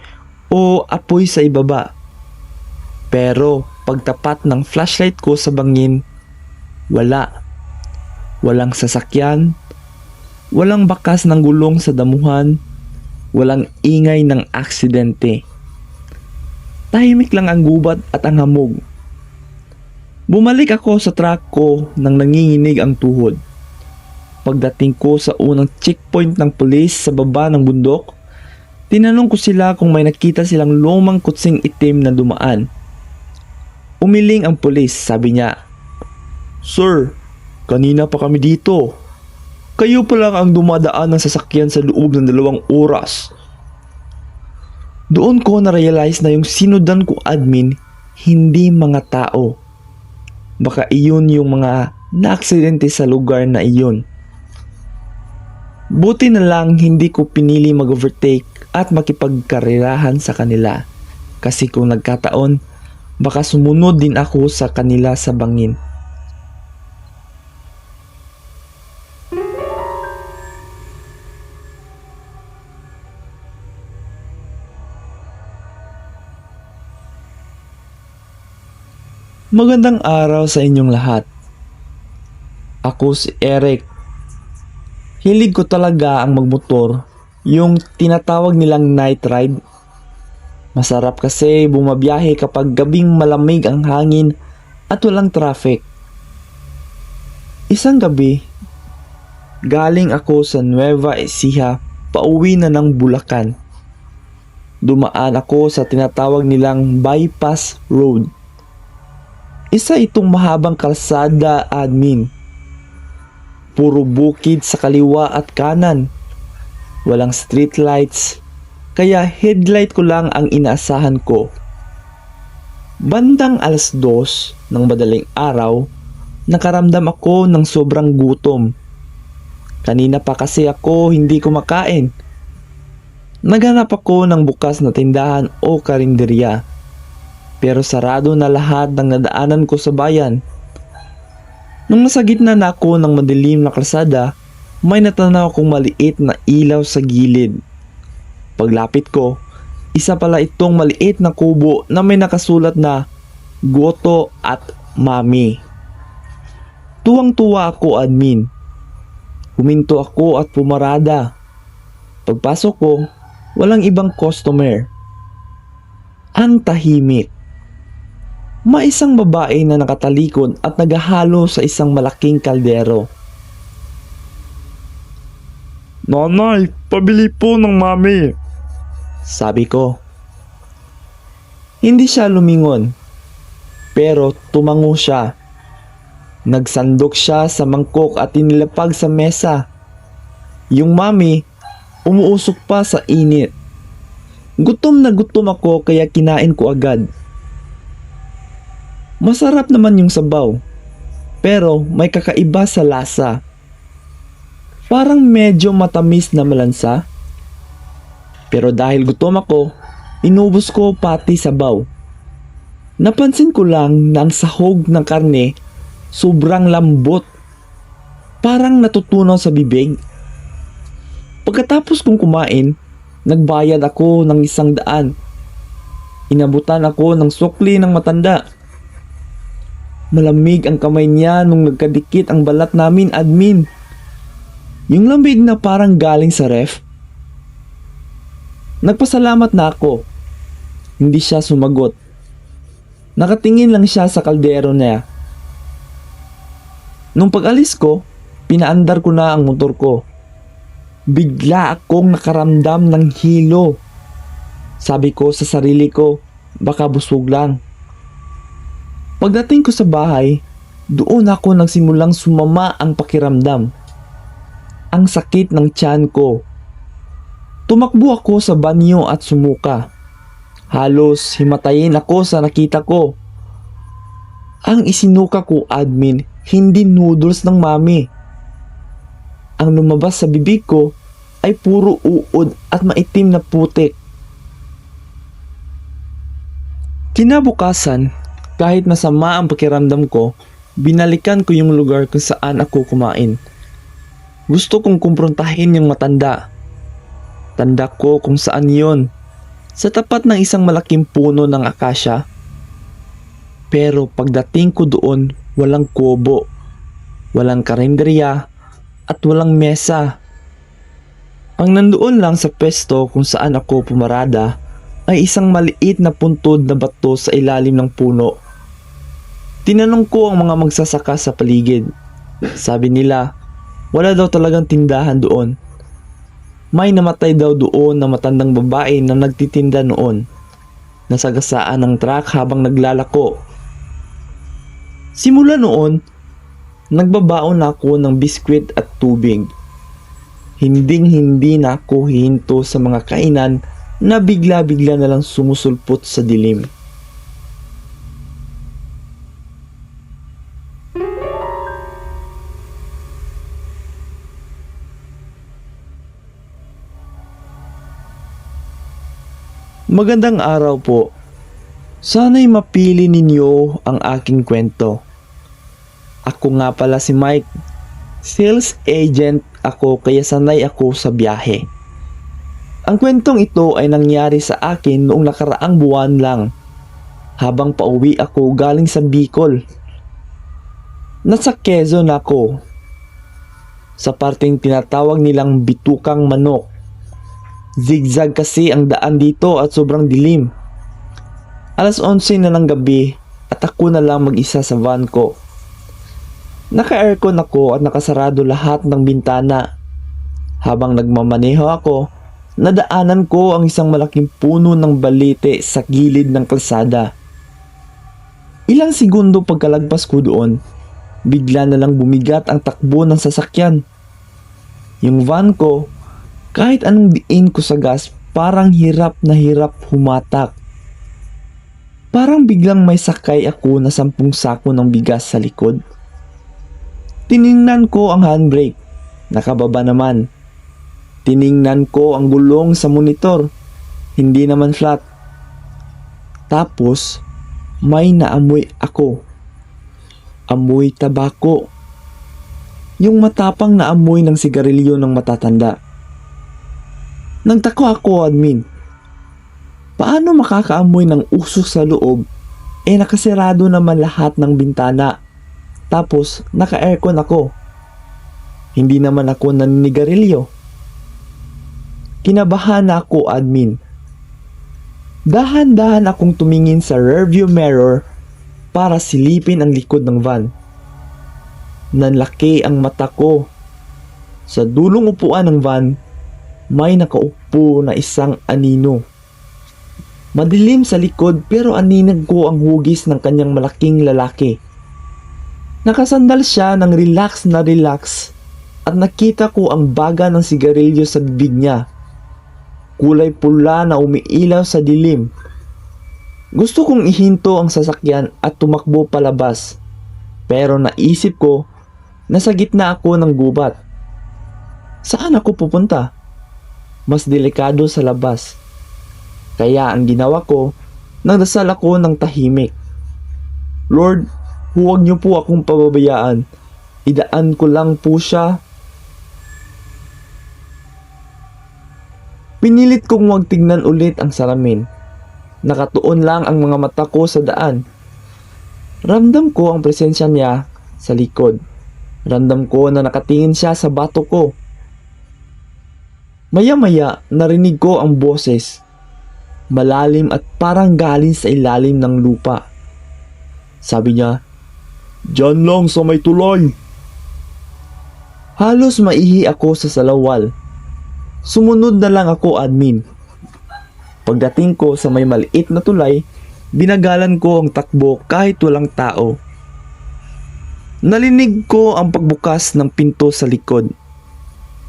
o apoy sa ibaba. Pero pagtapat ng flashlight ko sa bangin, wala. Walang sasakyan, walang bakas ng gulong sa damuhan, walang ingay ng aksidente. Tahimik lang ang gubat at ang hamog. Bumalik ako sa truck ko nang nanginginig ang tuhod. Pagdating ko sa unang checkpoint ng pulis sa baba ng bundok, tinanong ko sila kung may nakita silang lumang kutsing itim na dumaan. Umiling ang pulis, sabi niya, "Sir, kanina pa kami dito. Kayo pa lang ang dumadaan ng sasakyan sa loob ng 2 oras." Doon ko na-realize na yung sinundan ko, admin, hindi mga tao. Baka iyon yung mga na-aksidente sa lugar na iyon. Buti na lang hindi ko pinili mag-overtake at makipagkarirahan sa kanila. Kasi kung nagkataon, baka sumunod din ako sa kanila sa bangin. Magandang araw sa inyong lahat. Ako si Eric. Hilig ko talaga ang magmotor, yung tinatawag nilang night ride. Masarap kasi bumabiyahe kapag gabing malamig ang hangin at walang traffic. Isang gabi, galing ako sa Nueva Ecija pauwi na ng Bulacan. Dumaan ako sa tinatawag nilang bypass road. Isa itong mahabang kalsada, admin. Puro bukid sa kaliwa at kanan. Walang street lights, kaya headlight ko lang ang inaasahan ko. Bandang 2:00 ng madaling araw, nakaramdam ako ng sobrang gutom. Kanina pa kasi ako hindi kumakain. Naghanap ako ng bukas na tindahan o karinderya. Pero sarado na lahat ng nadaanan ko sa bayan. Nung nasa gitna na ako ng madilim na kalsada, may natanaw akong maliit na ilaw sa gilid. Paglapit ko, isa pala itong maliit na kubo na may nakasulat na Goto at Mami. Tuwang-tuwa ako, admin. Huminto ako at pumarada. Pagpasok ko, walang ibang customer. Ang tahimik. May isang babae na nakatalikod at naghahalo sa isang malaking kaldero. "Nanay, pabili po ng mami," sabi ko. Hindi siya lumingon, pero tumango siya. Nagsandok siya sa mangkok at inilapag sa mesa. Yung mami, umuusok pa sa init. Gutom na gutom ako kaya kinain ko agad. Masarap naman yung sabaw, pero may kakaiba sa lasa. Parang medyo matamis na malansa. Pero dahil gutom ako, inubos ko pati sabaw. Napansin ko lang na ang sahog ng karne sobrang lambot. Parang natutunaw sa bibig. Pagkatapos kong kumain, nagbayad ako ng 100. Inabutan ako ng sukli ng matanda. Malamig ang kamay niya nung nagkadikit ang balat namin, admin. Yung lamig na parang galing sa ref. Nagpasalamat na ako. Hindi siya sumagot. Nakatingin lang siya sa kaldero niya. Nung pag-alis ko, pinaandar ko na ang motor ko. Bigla akong nakaramdam ng hilo. Sabi ko sa sarili ko, baka busog lang. Pagdating ko sa bahay, doon ako nagsimulang sumama ang pakiramdam. Ang sakit ng tiyan ko. Tumakbo ako sa banyo at sumuka. Halos himatayin ako sa nakita ko. Ang isinuka ko, admin, hindi noodles ng mami. Ang lumabas sa bibig ko ay puro uod at maitim na putik. Kinabukasan, kahit masama ang pakiramdam ko, binalikan ko yung lugar kung saan ako kumain. Gusto kong kumprontahin yung matanda. Tanda ko kung saan yon. Sa tapat ng isang malaking puno ng akasya. Pero pagdating ko doon, walang kubo, walang karinderya, at walang mesa. Ang nandoon lang sa pwesto kung saan ako pumarada ay isang maliit na puntod na bato sa ilalim ng puno. Tinanong ko ang mga magsasaka sa paligid. Sabi nila, wala daw talagang tindahan doon. May namatay daw doon na matandang babae na nagtitinda noon. Nasagasaan ng truck habang naglalako. Simula noon, nagbabaon na ako ng biskwit at tubig. Hinding-hindi na ako hihinto sa mga kainan na bigla-bigla na lang sumusulpot sa dilim. Magandang araw po. Sana'y mapili ninyo ang aking kwento. Ako nga pala si Mike. Sales agent ako kaya sanay ako sa biyahe. Ang kwentong ito ay nangyari sa akin noong nakaraang buwan lang habang pauwi ako galing sa Bicol. Nasa Quezon ako sa parteng tinatawag nilang Bitukang Manok. Zigzag kasi ang daan dito at sobrang dilim. Alas 11 na ng gabi at ako na lang mag-isa sa van ko. Naka-aircon ako at nakasarado lahat ng bintana. Habang nagmamaneho ako, nadaanan ko ang isang malaking puno ng balete sa gilid ng kalsada. Ilang segundo pagkalagpas ko doon, bigla na lang bumigat ang takbo ng sasakyan. Yung van ko, kahit anong diin ko sa gas, parang hirap na hirap humatak. Parang biglang may sakay ako na 10 sako ng bigas sa likod. Tiningnan ko ang handbrake, nakababa naman. Tiningnan ko ang gulong sa monitor, hindi naman flat. Tapos, may naamoy ako. Amoy tabako. Yung matapang na amoy ng sigarilyo ng matatanda. Nagtaka ako, admin. Paano makakaamoy ng usok sa loob nakasirado naman lahat ng bintana tapos naka-aircon ako. Hindi naman ako naninigarilyo. Kinabahan na ako, admin. Dahan-dahan akong tumingin sa rearview mirror para silipin ang likod ng van. Nanlaki ang mata ko. Sa dulong upuan ng van, may nakaupo na isang anino. Madilim sa likod pero aninag ko ang hugis ng kanyang malaking lalaki. Nakasandal siya ng relax na relax at nakita ko ang baga ng sigarilyo sa bibig niya. Kulay pula na umiilaw sa dilim. Gusto kong ihinto ang sasakyan at tumakbo palabas. Pero naisip ko na sa gitna ako ng gubat. Saan ako pupunta? Mas delikado sa labas. Kaya ang ginawa ko, nagdasal ako ng tahimik. Lord, huwag niyo po akong pababayaan. Idaan ko lang po siya. Pinilit kong huwag tignan ulit ang salamin. Nakatuon lang ang mga mata ko sa daan. Ramdam ko ang presensya niya sa likod. Ramdam ko na nakatingin siya sa bato ko. Maya-maya, narinig ko ang boses. Malalim at parang galing sa ilalim ng lupa. Sabi niya, "Diyan lang sa may tulay." Halos maihi ako sa salawal. Sumunod na lang ako, admin. Pagdating ko sa may maliit na tulay, binagalan ko ang takbo kahit walang tao. Nalinig ko ang pagbukas ng pinto sa likod.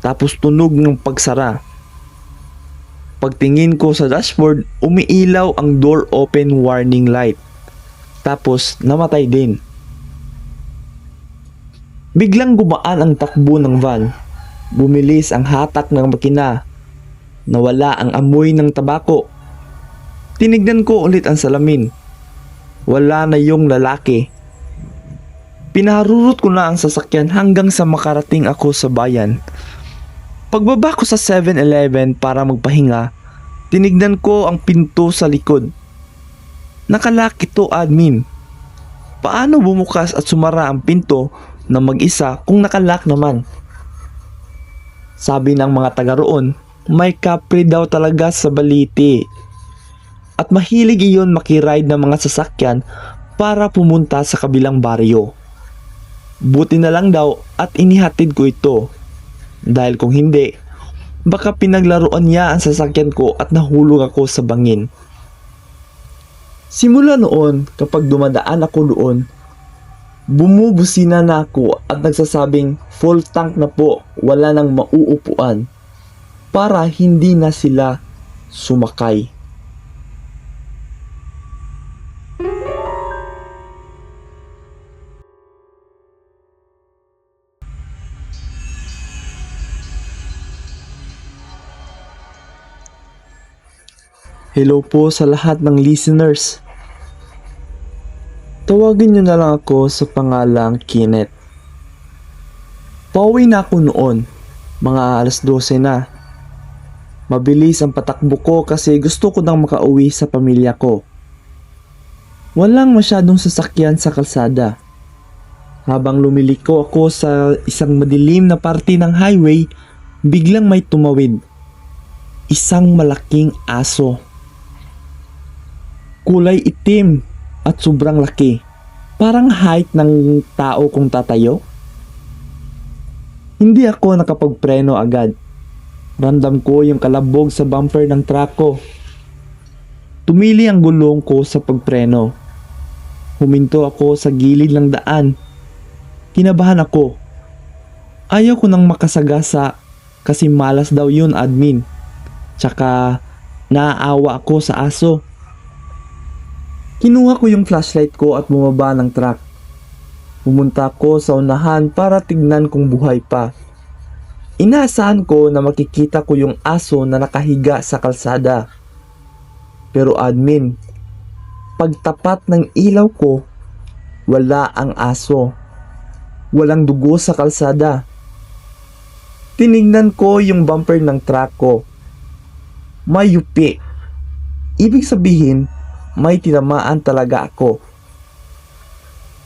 Tapos tunog ng pagsara. Pagtingin ko sa dashboard, umiilaw ang door open warning light. Tapos namatay din. Biglang gumaan ang takbo ng van. Bumilis ang hatak ng makina. Nawala ang amoy ng tabako. Tinignan ko ulit ang salamin. Wala na yung lalaki. Pinarurot ko na ang sasakyan hanggang sa makarating ako sa bayan. Pagbaba ko sa 7-Eleven para magpahinga, tinignan ko ang pinto sa likod. Nakalock ito, admin. Paano bumukas at sumara ang pinto na mag-isa kung nakalock naman? Sabi ng mga taga roon, may kapre daw talaga sa baliti. At mahilig iyon makiride ng mga sasakyan para pumunta sa kabilang baryo. Buti na lang daw at inihatid ko ito. Dahil kung hindi, baka pinaglaruan niya ang sasakyan ko at nahulog ako sa bangin. Simula noon, kapag dumadaan ako doon, bumubusina na ako at nagsasabing full tank na po, wala nang mauupuan, para hindi na sila sumakay. Hello po sa lahat ng listeners. Tawagin niyo na lang ako sa pangalang Kenneth. Pauwi na ako noon, mga alas 12 na. Mabilis ang patakbo ko kasi gusto ko nang makauwi sa pamilya ko. Walang masyadong sasakyan sa kalsada. Habang lumiliko ako sa isang madilim na parte ng highway, biglang may tumawid. Isang malaking aso. Kulay itim at sobrang laki. Parang height ng tao kung tatayo. Hindi ako nakapagpreno agad. Ramdam ko yung kalabog sa bumper ng truck ko. Tumili ang gulong ko sa pagpreno. Huminto ako sa gilid ng daan. Kinabahan ako. Ayaw ko nang makasagasa kasi malas daw yun, admin. Tsaka naaawa ako sa aso. Kinuha ko yung flashlight ko at bumaba ng truck. Pumunta ko sa unahan para tignan kung buhay pa. Inaasahan ko na makikita ko yung aso na nakahiga sa kalsada. Pero admin, pagtapat ng ilaw ko, wala ang aso. Walang dugo sa kalsada. Tinignan ko yung bumper ng truck ko. May yupi. Ibig sabihin, may tinamaan talaga ako.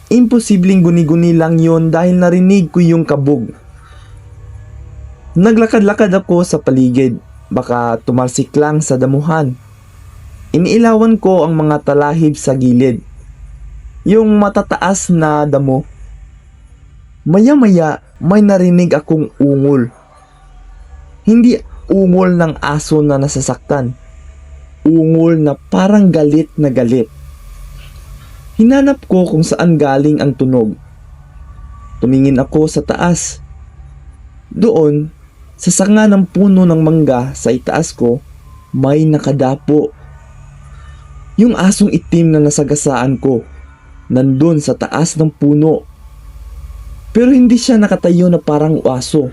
Imposibleng guni-guni lang yon dahil narinig ko yung kabog. Naglakad-lakad ako sa paligid, baka tumalsik lang sa damuhan. Iniilawan ko ang mga talahib sa gilid. Yung matataas na damo. Maya-maya may narinig akong ungol. Hindi ungol ng aso na nasasaktan. Ungol na parang galit na galit. Hinanap ko kung saan galing ang tunog. Tumingin ako sa taas. Doon, sa sanga ng puno ng mangga sa itaas ko, may nakadapo. Yung asong itim na nasagasaan ko, nandun sa taas ng puno. Pero hindi siya nakatayo na parang aso.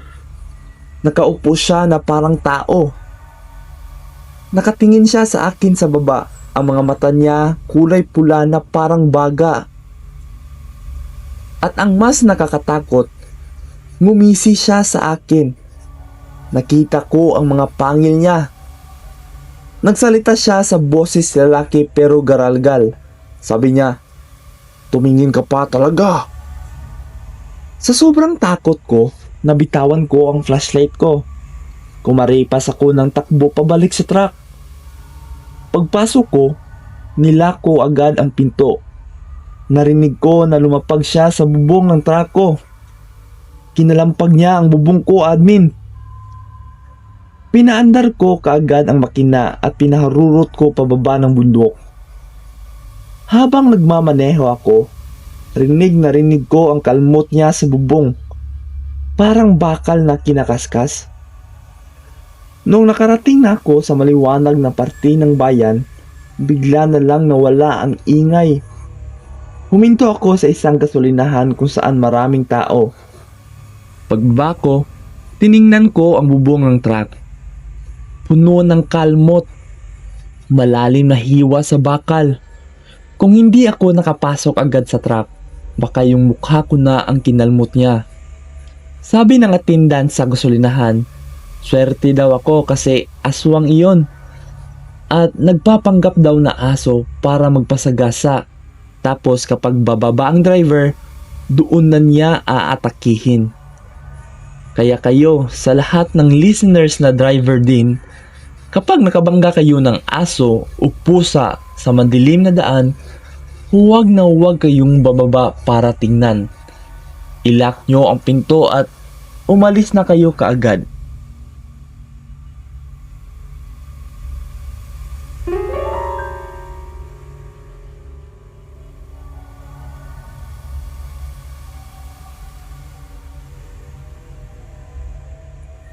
Nakaupo siya na parang tao. Nakatingin siya sa akin sa baba. Ang mga mata niya kulay pula na parang baga. At ang mas nakakatakot, ngumisi siya sa akin. Nakita ko ang mga pangil niya. Nagsalita siya sa boses lalaki pero garalgal. Sabi niya, "Tumingin ka pa talaga." Sa sobrang takot ko, nabitawan ko ang flashlight ko. Kumaripas ako ng takbo pabalik sa truck. Pagpasok ko, nilako agad ang pinto. Narinig ko na lumapag siya sa bubong ng truck ko. Kinalampag niya ang bubong ko, admin. Pinaandar ko kaagad ang makina at pinaharurot ko pababa ng bundok. Habang nagmamaneho ako, rinig na rinig ko ang kalmot niya sa bubong. Parang bakal na kinakaskas. Nung nakarating na ako sa maliwanag na parte ng bayan, bigla na lang nawala ang ingay. Huminto ako sa isang gasolinahan kung saan maraming tao. Pagbaba ko, tiningnan ko ang bubong ng truck. Puno ng kalmot. Malalim na hiwa sa bakal. Kung hindi ako nakapasok agad sa truck, baka yung mukha ko na ang kinalmot niya. Sabi ng attendant sa gasolinahan, swerte daw ako kasi aswang iyon. At nagpapanggap daw na aso para magpasagasa. Tapos kapag bababa ang driver, doon na niya aatakihin. Kaya kayo, sa lahat ng listeners na driver din, kapag nakabangga kayo ng aso o pusa sa madilim na daan, huwag na huwag kayong bababa para tingnan. Ilock nyo ang pinto at umalis na kayo kaagad.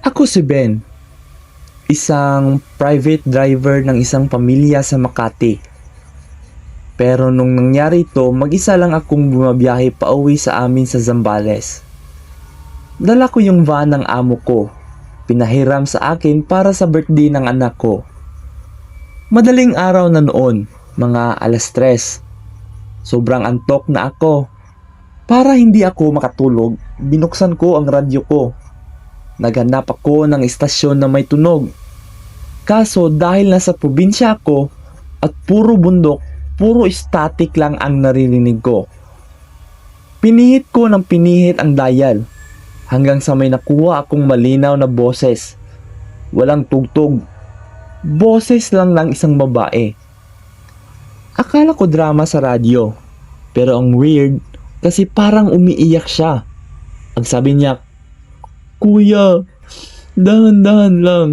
Ako si Ben, isang private driver ng isang pamilya sa Makati. Pero nung nangyari ito, mag-isa lang akong bumabiyahe pauwi sa amin sa Zambales. Dala ko yung van ng amo ko, pinahiram sa akin para sa birthday ng anak ko. Madaling araw na noon, mga 3:00. Sobrang antok na ako. Para hindi ako makatulog, binuksan ko ang radyo ko. Naghanap ako ng istasyon na may tunog. Kaso dahil nasa probinsya ako at puro bundok, puro static lang ang naririnig ko. Pinihit ko ng pinihit ang dial hanggang sa may nakuha akong malinaw na boses. Walang tugtog. Boses lang ng isang babae. Akala ko drama sa radyo, pero ang weird kasi parang umiiyak siya. Ang sabi niya, "Kuya, dahan-dahan lang.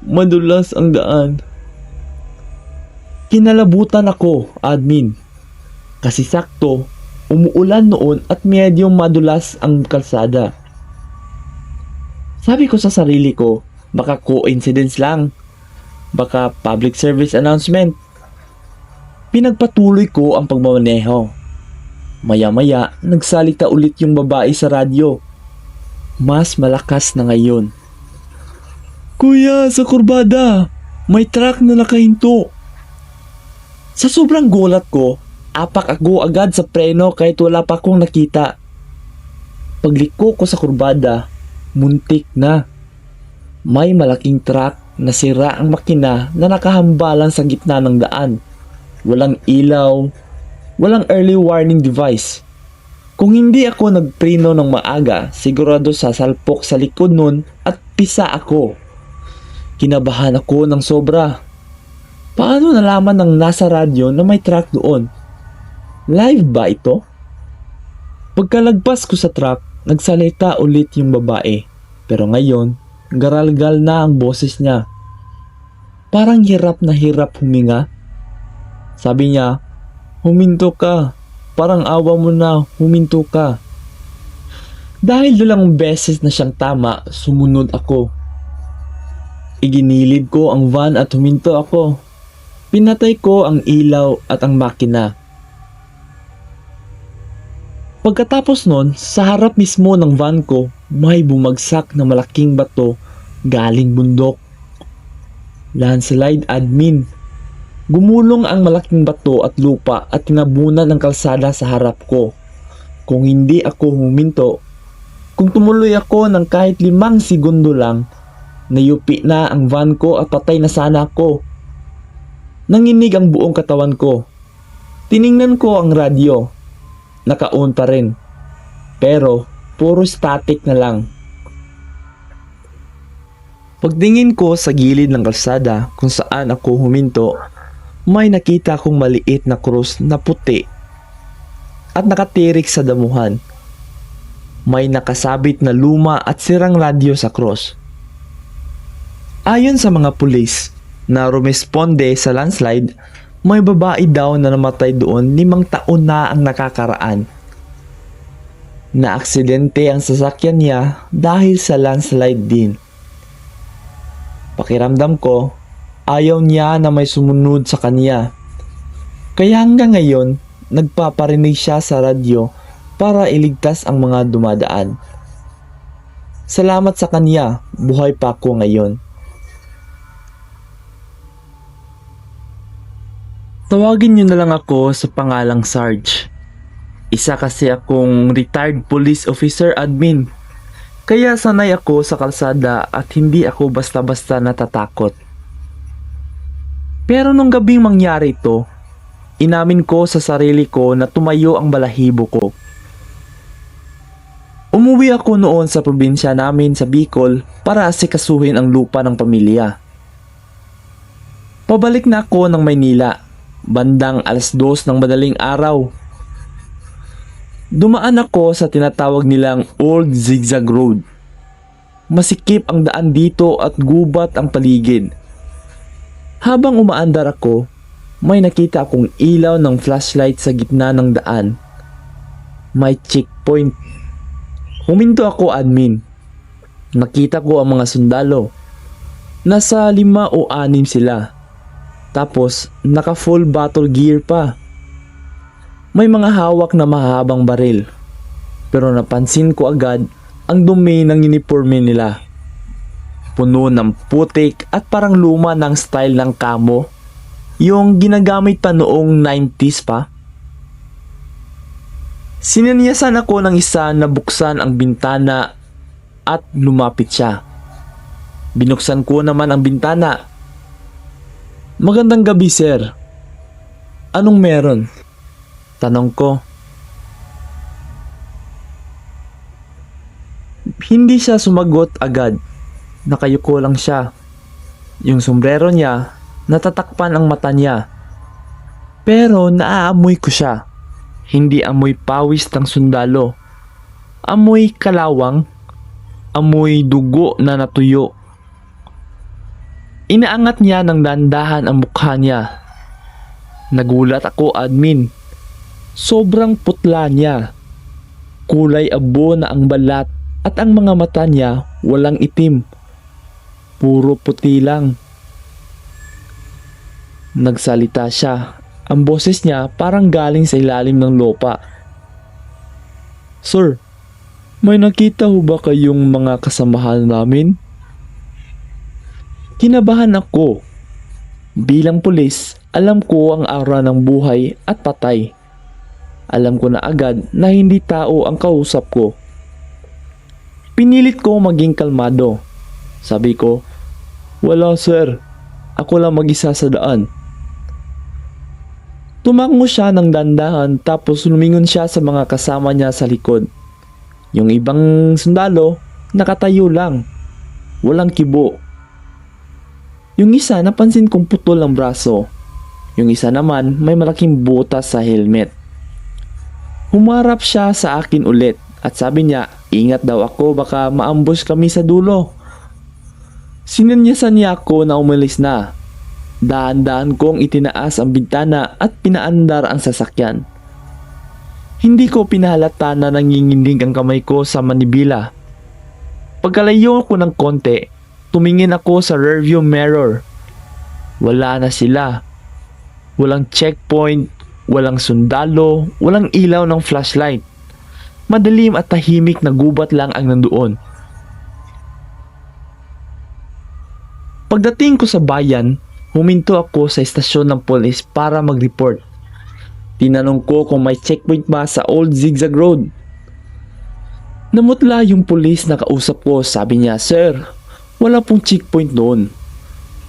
Madulas ang daan." Kinalabutan ako, admin. Kasi sakto, umuulan noon at medyo madulas ang kalsada. Sabi ko sa sarili ko, baka coincidence lang. Baka public service announcement. Pinagpatuloy ko ang pagmamaneho. Maya-maya, nagsalita ulit yung babae sa radyo. Mas malakas na ngayon. "Kuya, sa kurbada, may truck na nakahinto." Sa sobrang gulat ko, apak ako agad sa preno kahit wala pa akong nakita. Pagliko ko sa kurbada, muntik na. May malaking truck na sira ang makina na nakahambalan sa gitna ng daan. Walang ilaw, walang early warning device. Kung hindi ako nagpreno ng maaga, sigurado sasalpok sa likod nun at pisa ako. Kinabahan ako ng sobra. Paano nalaman ng nasa radyo na may truck doon? Live ba ito? Pagkalagpas ko sa truck, nagsalita ulit yung babae. Pero ngayon, garalgal na ang boses niya. Parang hirap na hirap huminga. Sabi niya, "Huminto ka. Parang awa mo na, huminto ka." Dahil dalang beses na siyang tama, sumunod ako. Iginilid ko ang van at huminto ako. Pinatay ko ang ilaw at ang makina. Pagkatapos nun, sa harap mismo ng van ko, may bumagsak na malaking bato galing bundok. Landslide, admin. Gumulong ang malaking bato at lupa at tinabunan ng kalsada sa harap ko. Kung hindi ako huminto, kung tumuloy ako ng kahit 5 segundo lang, nayupi na ang van ko at patay na sana ako. Nanginig ang buong katawan ko. Tiningnan ko ang radyo. Naka-on pa rin. Pero puro static na lang. Pagtingin ko sa gilid ng kalsada kung saan ako huminto, may nakita akong maliit na krus na puti at nakatirik sa damuhan. May nakasabit na luma at sirang radyo sa krus. Ayon sa mga pulis na rumesponde sa landslide, may babae daw na namatay doon 5 taon na ang nakakaraan. Naaksidente ang sasakyan niya dahil sa landslide din. Pakiramdam ko, ayaw niya na may sumunod sa kanya. Kaya hanggang ngayon, nagpaparinig siya sa radyo para iligtas ang mga dumadaan. Salamat sa kanya, buhay pa ako ngayon. Tawagin niyo na lang ako sa pangalang Sarge. Isa kasi akong retired police officer, admin. Kaya sanay ako sa kalsada at hindi ako basta-basta natatakot. Pero nung gabing mangyari ito, inamin ko sa sarili ko na tumayo ang balahibo ko. Umuwi ako noon sa probinsya namin sa Bicol para asikasuhin ang lupa ng pamilya. Pabalik na ako ng Maynila, bandang 2:00 ng madaling araw. Dumaan ako sa tinatawag nilang Old Zigzag Road. Masikip ang daan dito at gubat ang paligid. Habang umaandar ako, may nakita akong ilaw ng flashlight sa gitna ng daan. May checkpoint. Huminto ako, admin. Nakita ko ang mga sundalo. Nasa 5 o 6 sila. Tapos, naka full battle gear pa. May mga hawak na mahabang baril. Pero napansin ko agad ang dumi ng uniforme nila. Puno ng putik at parang luma ng style ng kamo. Yung ginagamit pa noong 90s pa. Sinanyasan ako ng isa na buksan ang bintana at lumapit siya. Binuksan ko naman ang bintana. "Magandang gabi, sir. Anong meron?" tanong ko. Hindi siya sumagot agad. Nakayuko lang siya. Yung sombrero niya, natatakpan ang mata niya. Pero naaamoy ko siya. Hindi amoy pawis ng sundalo. Amoy kalawang. Amoy dugo na natuyo. Inaangat niya ng dandahan ang mukha niya. Nagulat ako, admin. Sobrang putla niya. Kulay abo na ang balat at ang mga mata niya walang itim. Puro puti lang. Nagsalita siya. Ang boses niya parang galing sa ilalim ng lupa. "Sir, may nakita ho ba kayong mga kasamahan namin?" Kinabahan ako. Bilang pulis, alam ko ang aura ng buhay at patay. Alam ko na agad na hindi tao ang kausap ko. Pinilit ko maging kalmado. Sabi ko, "Wala, sir. Ako lang mag-isa sa daan." Tumango siya ng dandahan tapos lumingon siya sa mga kasama niya sa likod. Yung ibang sundalo, nakatayo lang. Walang kibo. Yung isa, napansin kong putol ang braso. Yung isa naman, may malaking butas sa helmet. Humarap siya sa akin ulit at sabi niya, ingat daw ako, baka maambush kami sa dulo. Sinanyasan niya ako na umalis na. Dahan-dahan kong itinaas ang bintana at pinaandar ang sasakyan. Hindi ko pinahalata na nanginginig ang kamay ko sa manibila. Pagkalayo ko ng konti, tumingin ako sa rearview mirror. Wala na sila. Walang checkpoint, walang sundalo, walang ilaw ng flashlight. Madilim at tahimik na gubat lang ang nandoon. Pagdating ko sa bayan, huminto ako sa estasyon ng polis para mag-report. Tinanong ko kung may checkpoint ba sa Old Zigzag Road. Namutla yung pulis na kausap ko. Sabi niya, "Sir, wala pong checkpoint doon.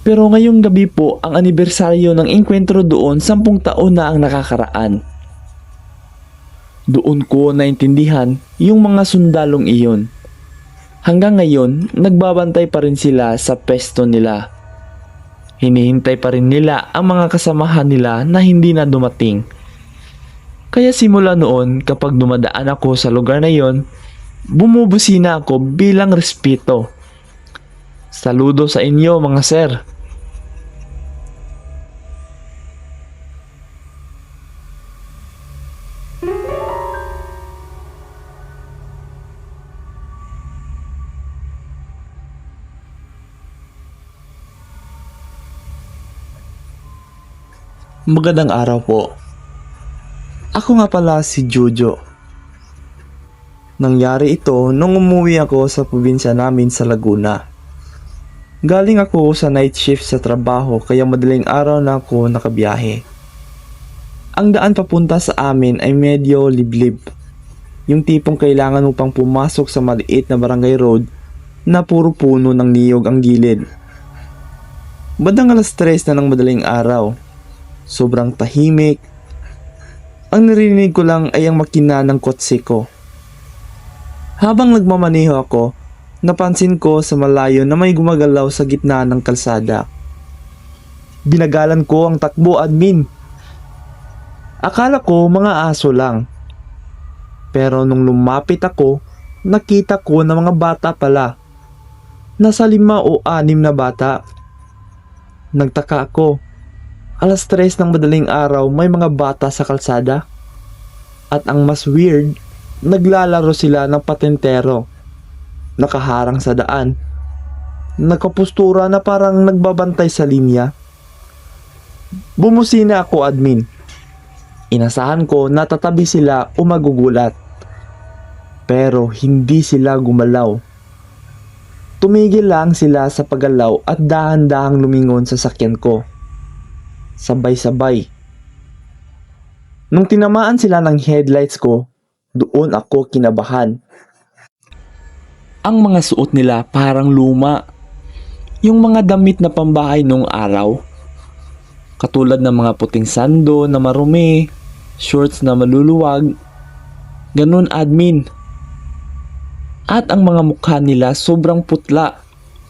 Pero ngayong gabi po ang anibersaryo ng engkwentro doon, 10 taon na ang nakakaraan." Doon ko naintindihan yung mga sundalong iyon. Hanggang ngayon, nagbabantay pa rin sila sa pesto nila. Hinihintay pa rin nila ang mga kasamahan nila na hindi na dumating. Kaya simula noon, kapag dumadaan ako sa lugar na yon, bumubusina ako bilang respeto. Saludo sa inyo, mga sir. Magandang araw po. Ako nga pala si Jojo. Nangyari ito nung umuwi ako sa probinsya namin sa Laguna. Galing ako sa night shift sa trabaho kaya madaling araw na ako nakabiyahe. Ang daan papunta sa amin ay medyo liblib. Yung tipong kailangan mo pang pumasok sa maliit na barangay road na puro puno ng niyog ang gilid. Bandang 3:00 na ng madaling araw. Sobrang tahimik. Ang narinig ko lang ay ang makina ng kotse ko. Habang nagmamaneho ako, napansin ko sa malayo na may gumagalaw sa gitna ng kalsada. Binagalan ko ang takbo, admin. Akala ko mga aso lang. Pero nung lumapit ako, nakita ko na mga bata pala. Nasa 5 o 6 na bata. Nagtaka ako. 3:00 ng madaling araw, may mga bata sa kalsada. At ang mas weird, naglalaro sila ng patentero. Nakaharang sa daan. Nakapustura na parang nagbabantay sa linya. Bumusina ako, admin. Inasahan ko na tatabi sila o magugulat. Pero hindi sila gumalaw. Tumigil lang sila sa paggalaw at dahan-dahang lumingon sa sakyan ko. sabay-sabay. Nung tinamaan sila ng headlights ko, doon ako kinabahan. Ang mga suot nila parang luma. Yung mga damit na pambahay nung araw. Katulad ng mga puting sando na marumi, shorts na maluluwag. Ganun, admin. At ang mga mukha nila sobrang putla.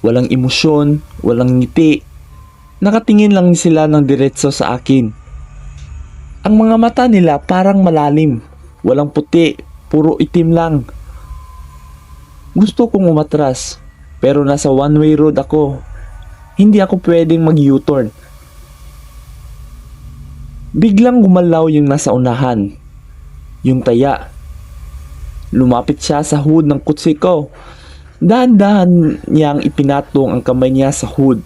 Walang emosyon, walang ngiti. Nakatingin lang sila ng diretso sa akin. Ang mga mata nila parang malalim. Walang puti, puro itim lang. Gusto kong umatras, pero nasa one-way road ako. Hindi ako pwedeng mag-U-turn. Biglang gumalaw yung nasa unahan. Yung taya. Lumapit siya sa hood ng kutsi ko. Dahan-dahan niyang ipinatong ang kamay niya sa hood.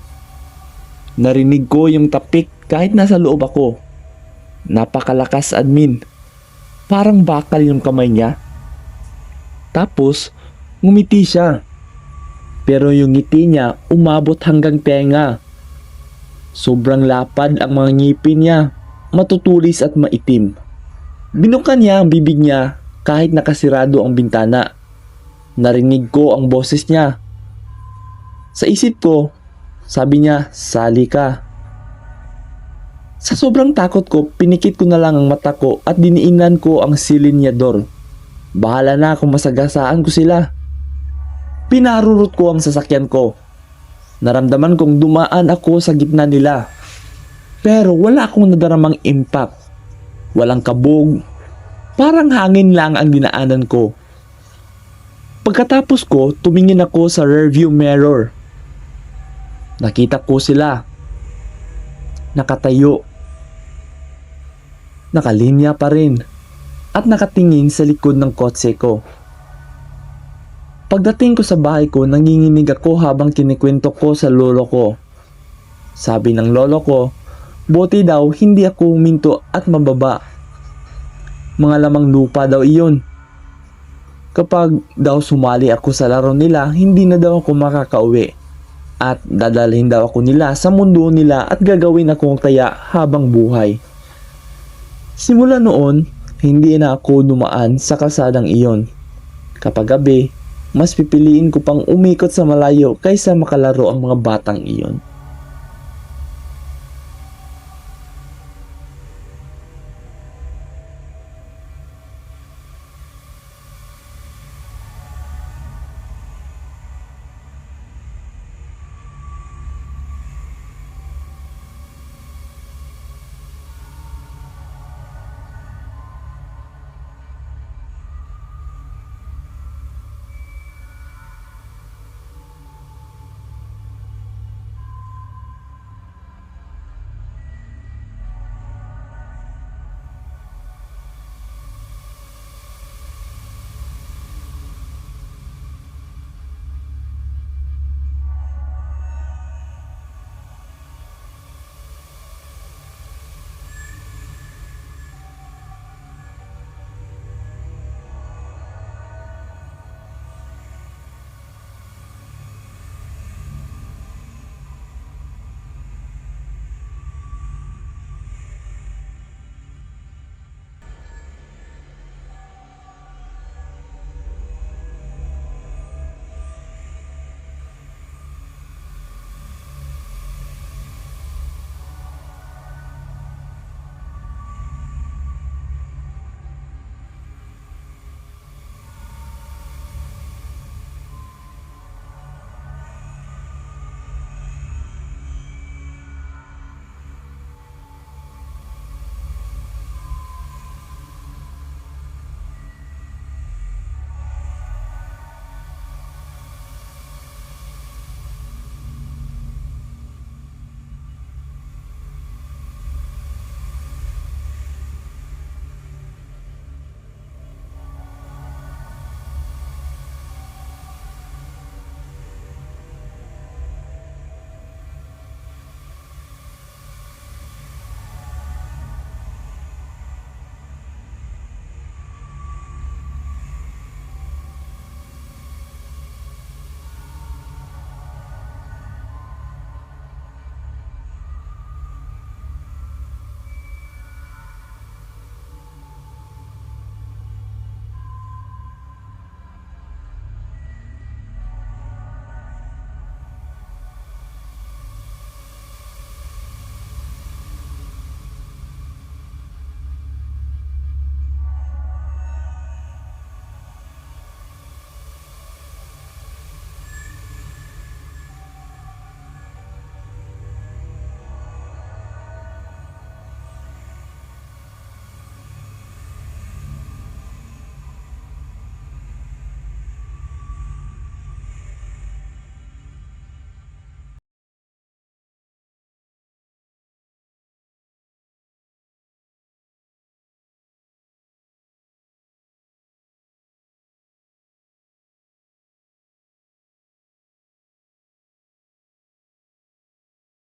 Narinig ko yung tapik kahit nasa loob ako. Napakalakas, admin. Parang bakal yung kamay niya. Tapos, ngumiti siya. Pero yung ngiti niya umabot hanggang tenga. Sobrang lapad ang mga ngipin niya. Matutulis at maitim. Binukan niya ang bibig niya kahit nakasirado ang bintana. Narinig ko ang boses niya. Sa isip ko, sabi niya, "Sali ka." Sa sobrang takot ko, pinikit ko na lang ang mata ko at diniinan ko ang silinyador. Bahala na kung masagasaan ko sila. Pinarurot ko ang sasakyan ko. Naramdaman kong dumaan ako sa gitna nila. Pero wala akong nadaramang impact. Walang kabog. Parang hangin lang ang dinaanan ko. Pagkatapos ko, tumingin ako sa rearview mirror. Nakita ko sila. Nakatayo. Nakalinya pa rin. At nakatingin sa likod ng kotse ko. Pagdating ko sa bahay ko, nanginginig ako habang kinikwento ko sa lolo ko. Sabi ng lolo ko, buti daw hindi ako huminto at mababa. Mga lamang lupa daw iyon. Kapag daw sumali ako sa laro nila, hindi na daw ako makakauwi. At dadalhin daw ako nila sa mundo nila at gagawin akong taya habang buhay. Simula noon, hindi na ako dumaan sa kalsadang iyon. Kapag gabi, mas pipiliin ko pang umikot sa malayo kaysa makalaro ang mga batang iyon.